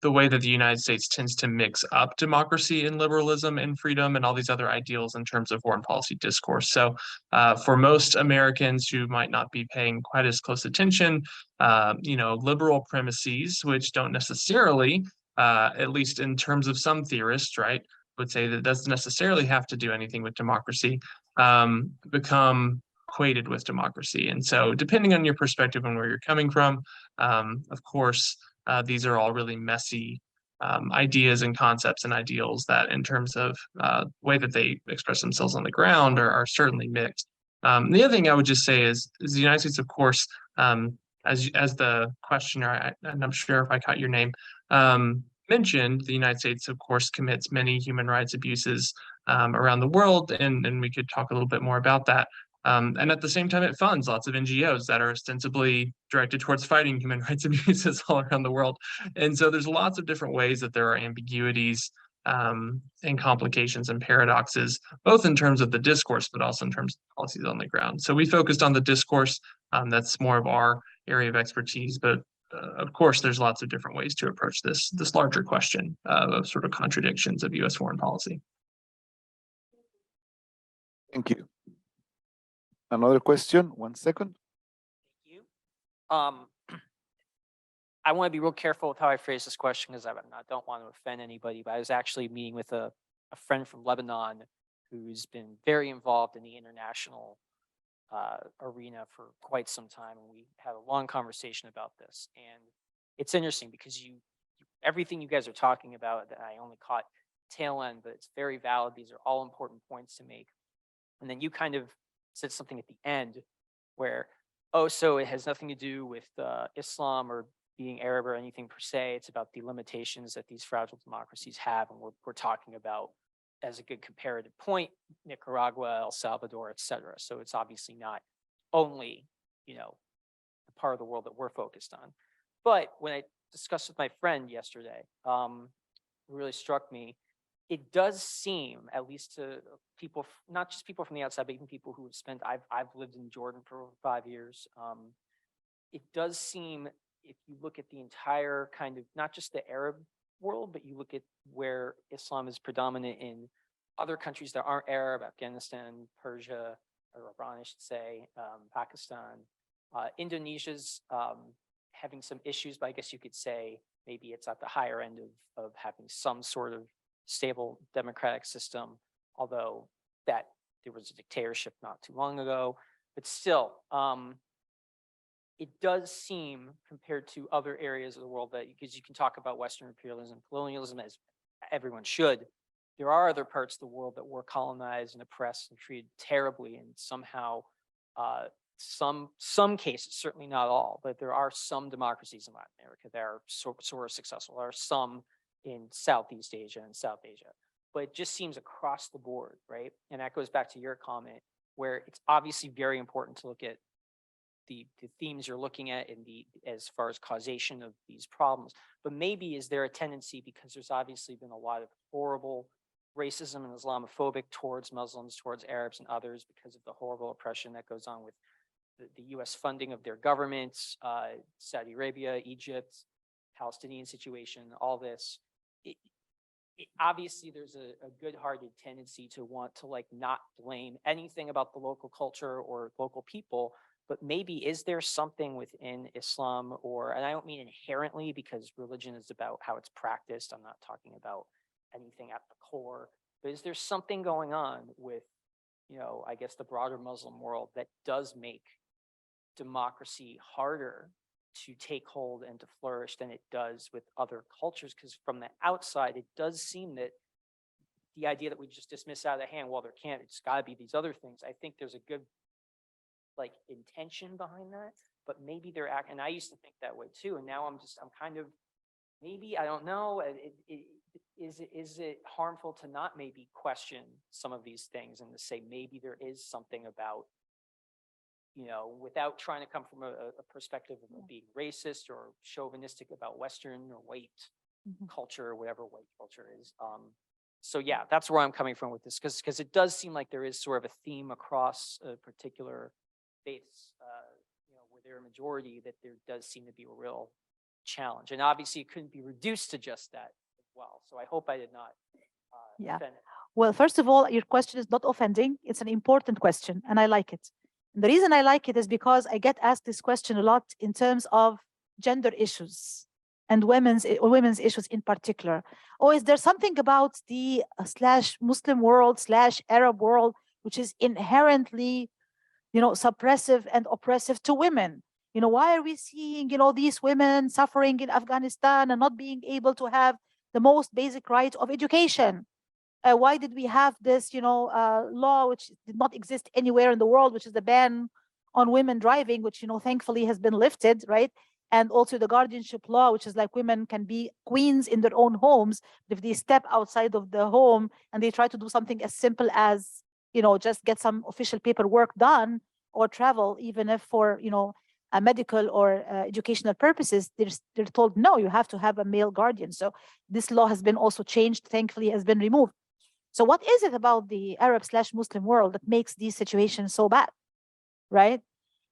the the way that the United States tends to mix up democracy and liberalism and freedom and all these other ideals in terms of foreign policy discourse. So for most Americans who might not be paying quite as close attention, liberal premises, which don't necessarily, at least in terms of some theorists, right, would say that doesn't necessarily have to do anything with democracy, become equated with democracy. And so depending on your perspective and where you're coming from, of course, these are all really messy ideas and concepts and ideals that in terms of way that they express themselves on the ground are certainly mixed. The other thing I would just say is the United States, of course, as the questioner, and I'm sure if I caught your name, mentioned, the United States, of course, commits many human rights abuses around the world, and we could talk a little bit more about that. And at the same time, it funds lots of NGOs that are ostensibly directed towards fighting human rights abuses all around the world. And so there's lots of different ways that there are ambiguities and complications and paradoxes, both in terms of the discourse, but also in terms of policies on the ground. So we focused on the discourse. That's more of our area of expertise, but of course, there's lots of different ways to approach this larger question of sort of contradictions of U.S. foreign policy. Thank you. Another question, 1 second. Thank you. I want to be real careful with how I phrase this question because I don't want to offend anybody, but I was actually meeting with a friend from Lebanon who's been very involved in the international arena for quite some time. And we had a long conversation about this. And it's interesting because everything you guys are talking about that I only caught tail end, but it's very valid. These are all important points to make. And then you kind of said something at the end where, oh, so it has nothing to do with Islam or being Arab or anything per se. It's about the limitations that these fragile democracies have. And we're talking about, as a good comparative point, Nicaragua, El Salvador, et cetera. So it's obviously not only, the part of the world that we're focused on. But when I discussed with my friend yesterday, it really struck me. It does seem, at least to people, not just people from the outside, but even people who have spent, I've lived in Jordan for over 5 years. It does seem, if you look at the entire kind of, not just the Arab world, but you look at where Islam is predominant in other countries that aren't Arab, Afghanistan, Persia, or Iran, I should say, Pakistan. Indonesia's having some issues, but I guess you could say maybe it's at the higher end of having some sort of stable democratic system, although that there was a dictatorship not too long ago. But still, it does seem, compared to other areas of the world, that because you can talk about Western imperialism, colonialism, as everyone should, there are other parts of the world that were colonized and oppressed and treated terribly, and somehow some cases, certainly not all, but there are some democracies in Latin America that are sort of successful. There are some in Southeast Asia and South Asia, but it just seems across the board, right? And that goes back to your comment, where it's obviously very important to look at the themes you're looking at in as far as causation of these problems. But maybe is there a tendency, because there's obviously been a lot of horrible racism and Islamophobic towards Muslims, towards Arabs and others, because of the horrible oppression that goes on with the US funding of their governments, Saudi Arabia, Egypt, Palestinian situation, all this. Obviously there's a good-hearted tendency to want to not blame anything about the local culture or local people, but maybe is there something within Islam, and I don't mean inherently, because religion is about how it's practiced. I'm not talking about anything at the core, but is there something going on with, I guess the broader Muslim world that does make democracy harder to take hold and to flourish than it does with other cultures? Because from the outside, it does seem that the idea that we just dismiss out of the hand, well, it's got to be these other things. I think there's a good intention behind that, but maybe they're and I used to think that way too, and now I'm kind of, maybe, I don't know, is it harmful to not maybe question some of these things and to say maybe there is something about, without trying to come from a perspective of being racist or chauvinistic about Western or white culture or whatever white culture is. So yeah, that's where I'm coming from with this, because it does seem like there is sort of a theme across a particular faiths, where they're a majority, that there does seem to be a real challenge. And obviously it couldn't be reduced to just that as well. So I hope I did not Yeah. offend. Well, first of all, your question is not offending. It's an important question, and I like it. And the reason I like it is because I get asked this question a lot in terms of gender issues and women's issues in particular. Oh, is there something about the slash Muslim world slash Arab world which is inherently, suppressive and oppressive to women? Why are we seeing, these women suffering in Afghanistan and not being able to have the most basic right of education? Why did we have this, law which did not exist anywhere in the world, which is the ban on women driving, which, thankfully has been lifted, right? And also the guardianship law, which is like women can be queens in their own homes. If they step outside of the home and they try to do something as simple as, just get some official paperwork done or travel, even if for, a medical or educational purposes, they're told, no, you have to have a male guardian. So this law has been also changed, thankfully has been removed. So what is it about the Arab/Muslim world that makes these situations so bad, right?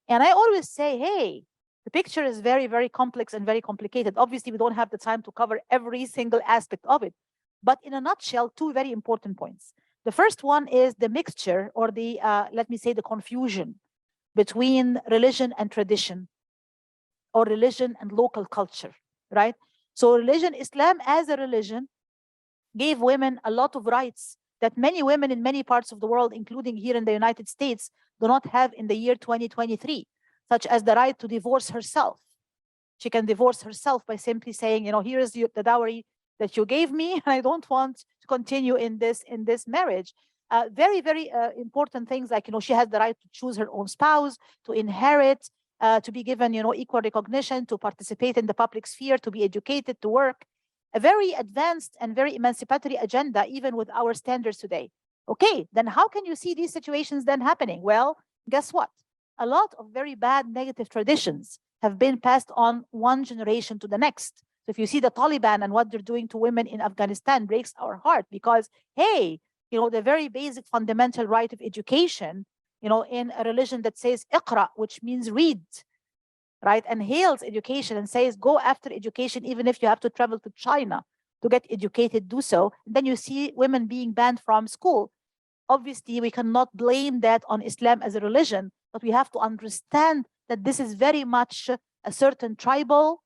And I always say, hey, the picture is very, very complex and very complicated. Obviously, we don't have the time to cover every single aspect of it. But in a nutshell, two very important points. The first one is the mixture or the, let me say, the confusion between religion and tradition or religion and local culture, right? So religion, Islam as a religion, gave women a lot of rights that many women in many parts of the world, including here in the United States, do not have in the year 2023, such as the right to divorce herself. She can divorce herself by simply saying, here is the dowry that you gave me, and I don't want to continue in this marriage. Very, very important things like, she has the right to choose her own spouse, to inherit, to be given, equal recognition, to participate in the public sphere, to be educated, to work. A very advanced and very emancipatory agenda, even with our standards today. Okay, then how can you see these situations then happening? Well, guess what? A lot of very bad negative traditions have been passed on one generation to the next. So if you see the Taliban and what they're doing to women in Afghanistan breaks our heart because, hey, the very basic fundamental right of education, in a religion that says Iqra, which means read, right, and hails education and says, go after education, even if you have to travel to China to get educated, do so. And then you see women being banned from school. Obviously, we cannot blame that on Islam as a religion, but we have to understand that this is very much a certain tribal,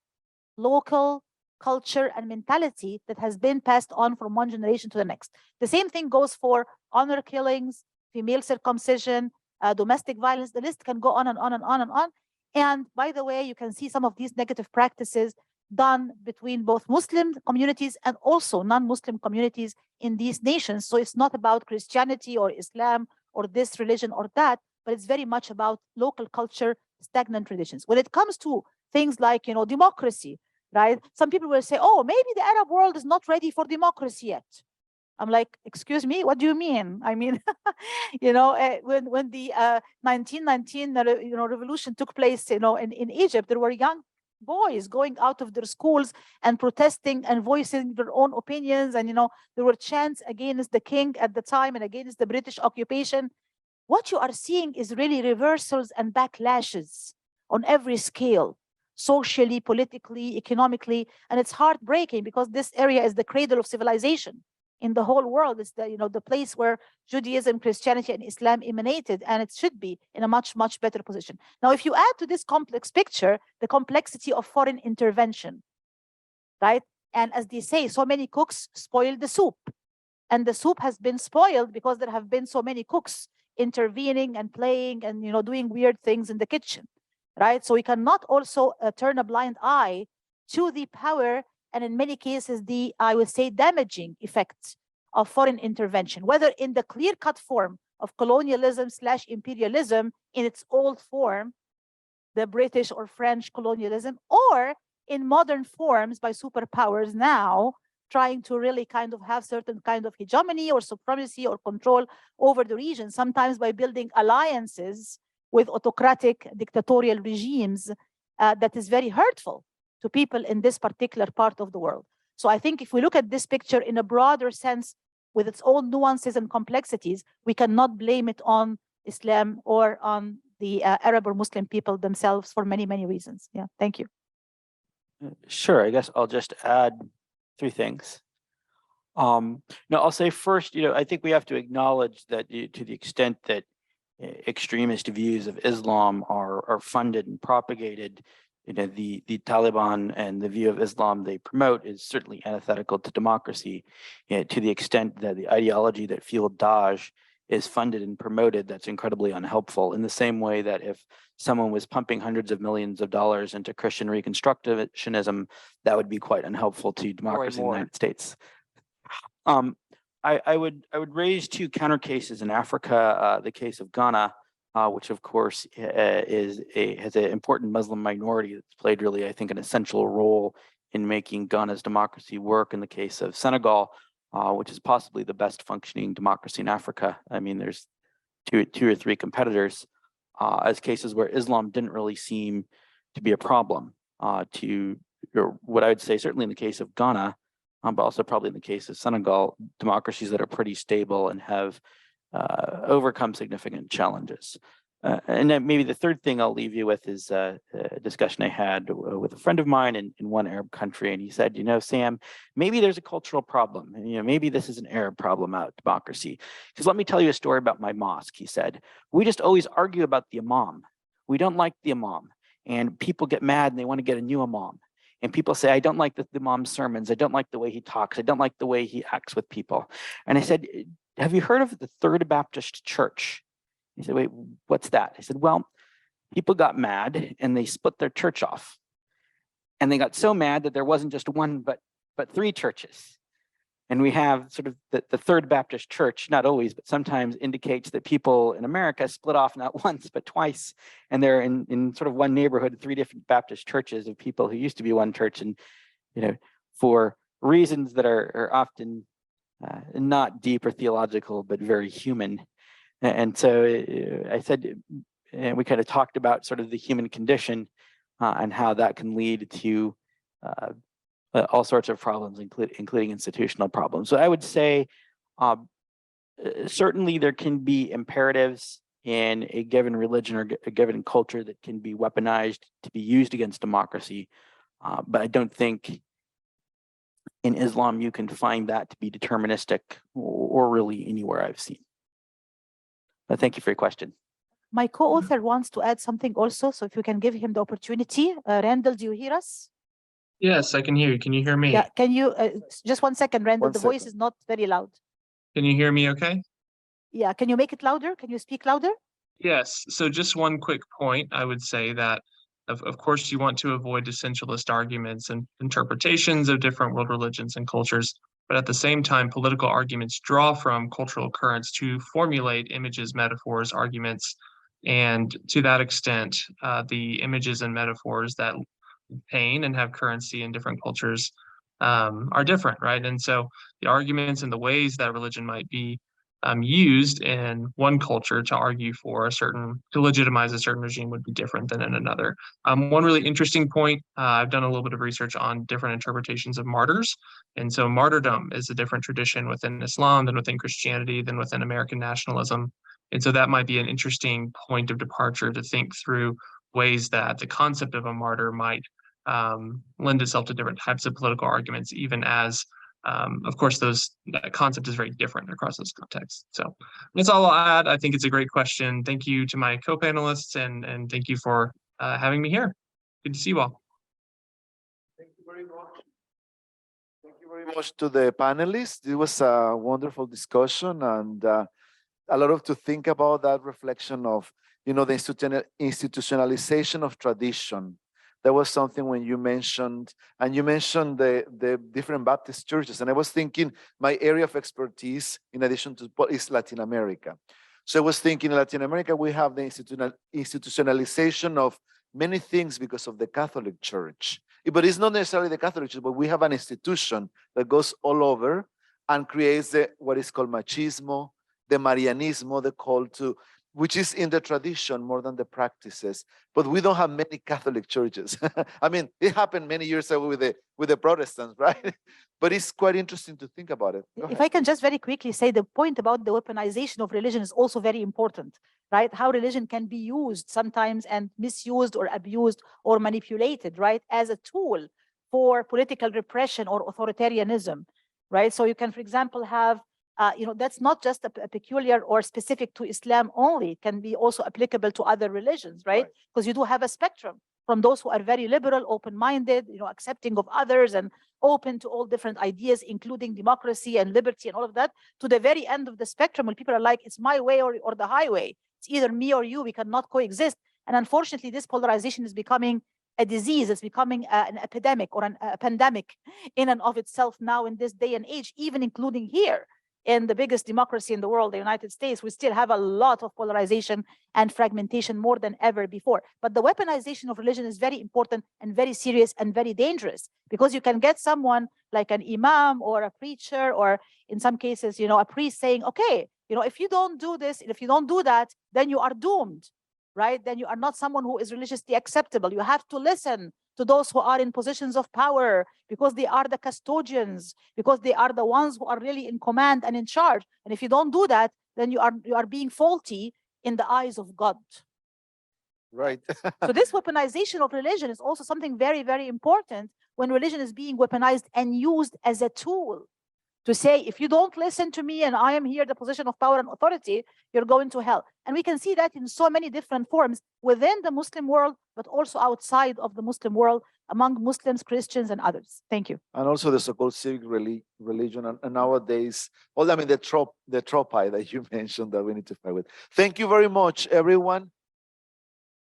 local culture and mentality that has been passed on from one generation to the next. The same thing goes for honor killings, female circumcision, domestic violence. The list can go on and on and on and on. And by the way, you can see some of these negative practices done between both Muslim communities and also non-Muslim communities in these nations. So it's not about Christianity or Islam or this religion or that, but it's very much about local culture, stagnant traditions. When it comes to things like, democracy, right? Some people will say, oh, maybe the Arab world is not ready for democracy yet. I'm like, excuse me, what do you mean? I mean, when the 1919 revolution took place, in Egypt, there were young boys going out of their schools and protesting and voicing their own opinions. And, there were chants against the king at the time and against the British occupation. What you are seeing is really reversals and backlashes on every scale, socially, politically, economically. And it's heartbreaking because this area is the cradle of civilization in the whole world. It's the place where Judaism, Christianity, and Islam emanated, and it should be in a much, much better position. Now, if you add to this complex picture, the complexity of foreign intervention, right? And as they say, so many cooks spoil the soup. And the soup has been spoiled because there have been so many cooks intervening and playing and, doing weird things in the kitchen, right? So we cannot also turn a blind eye to the power and in many cases, I would say, damaging effects of foreign intervention, whether in the clear-cut form of colonialism/imperialism in its old form, the British or French colonialism, or in modern forms by superpowers now trying to really kind of have certain kind of hegemony or supremacy or control over the region, sometimes by building alliances with autocratic dictatorial regimes that is very hurtful to people in this particular part of the world. So I think if we look at this picture in a broader sense with its own nuances and complexities, we cannot blame it on Islam or on the Arab or Muslim people themselves for many, many reasons. Yeah, thank you. Sure, I guess I'll just add 3 things. No, I'll say first, I think we have to acknowledge that to the extent that extremist views of Islam are funded and propagated, the Taliban and the view of Islam they promote is certainly antithetical to democracy. To the extent that the ideology that fueled Daesh is funded and promoted, that's incredibly unhelpful. In the same way that if someone was pumping hundreds of millions of dollars into Christian Reconstructionism, that would be quite unhelpful to democracy in the more. United States. I would raise 2 counter cases in Africa. The case of Ghana, which of course has an important Muslim minority that's played really, I think, an essential role in making Ghana's democracy work. In the case of Senegal, which is possibly the best functioning democracy in Africa. I mean, there's two or three competitors as cases where Islam didn't really seem to be a problem or what I would say, certainly in the case of Ghana, but also probably in the case of Senegal, democracies that are pretty stable and have overcome significant challenges. And then maybe the third thing I'll leave you with is a discussion I had with a friend of mine in one Arab country. And he said, Sam, maybe there's a cultural problem. And, maybe this is an Arab problem out of democracy. Because let me tell you a story about my mosque, he said. We just always argue about the imam. We don't like the imam. And people get mad and they want to get a new imam. And people say, I don't like the imam's sermons. I don't like the way he talks. I don't like the way he acts with people. And I said, have you heard of the Third Baptist Church? He said, wait, what's that? I said, well, people got mad and they split their church off. And they got so mad that there wasn't just one, but 3 churches. And we have sort of the Third Baptist Church, not always, but sometimes indicates that people in America split off not once, but twice. And they're in sort of one neighborhood, 3 different Baptist churches of people who used to be one church. And, for reasons that are often not deep or theological, but very human. And so I said, and we kind of talked about sort of the human condition and how that can lead to all sorts of problems, including institutional problems. So I would say certainly there can be imperatives in a given religion or a given culture that can be weaponized to be used against democracy. But I don't think in Islam you can find that to be deterministic or really anywhere I've seen. But thank you for your question. My co-author wants to add something also, so if you can give him the opportunity. Randall, do you hear us? Yes, I can hear you. Can you hear me? Yeah, can you, just 1 second, Randall, One the voice second. is not very loud. Can you hear me okay? Yeah, can you make it louder? Can you speak louder? Yes, so just one quick point, I would say that of course you want to avoid essentialist arguments and interpretations of different world religions and cultures, but at the same time, political arguments draw from cultural currents to formulate images, metaphors, arguments, and to that extent, the images and metaphors that pain and have currency in different cultures are different, right? And so the arguments and the ways that religion might be used in one culture to argue for to legitimize a certain regime would be different than in another. One really interesting point, I've done a little bit of research on different interpretations of martyrs. And so martyrdom is a different tradition within Islam than within Christianity, than within American nationalism. And so that might be an interesting point of departure to think through ways that the concept of a martyr might lend itself to different types of political arguments, even as of course, that concept is very different across those contexts. So that's all I'll add. I think it's a great question. Thank you to my co-panelists and thank you for having me here. Good to see you all. Thank you very much. Thank you very much to the panelists. It was a wonderful discussion and a lot to think about, that reflection of, the institutionalization of tradition. That was something when you mentioned the different Baptist churches. And I was thinking my area of expertise, in addition to is Latin America. So I was thinking in Latin America, we have the institutionalization of many things because of the Catholic Church. But it's not necessarily the Catholic Church, but we have an institution that goes all over and creates what is called machismo, the Marianismo, the call to, which is in the tradition more than the practices. But we don't have many Catholic churches. I mean, it happened many years ago with the Protestants, right? But it's quite interesting to think about it. If I can just very quickly say, the point about the weaponization of religion is also very important, right? How religion can be used sometimes and misused or abused or manipulated, right? As a tool for political repression or authoritarianism, right? So you can, for example, have, that's not just a peculiar or specific to Islam only. It can be also applicable to other religions, right? Because you do have a spectrum from those who are very liberal, open-minded, accepting of others and open to all different ideas, including democracy and liberty and all of that, to the very end of the spectrum when people are like, it's my way or the highway. It's either me or you, we cannot coexist. And unfortunately, this polarization is becoming a disease. It's becoming an epidemic or a pandemic in and of itself now in this day and age, even including here in the biggest democracy in the world, the United States. We still have a lot of polarization and fragmentation more than ever before. But the weaponization of religion is very important and very serious and very dangerous, because you can get someone like an imam or a preacher, or in some cases, a priest saying, okay, if you don't do this, if you don't do that, then you are doomed, right? Then you are not someone who is religiously acceptable. You have to listen to those who are in positions of power, because they are the custodians, because they are the ones who are really in command and in charge. And if you don't do that, then you are being faulty in the eyes of God. Right. So this weaponization of religion is also something very, very important, when religion is being weaponized and used as a tool to say, if you don't listen to me and I am here, the position of power and authority, you're going to hell. And we can see that in so many different forms within the Muslim world, but also outside of the Muslim world, among Muslims, Christians, and others. Thank you. And also the so-called civic religion, and nowadays, well, I mean, the tropi that you mentioned that we need to fight with. Thank you very much, everyone.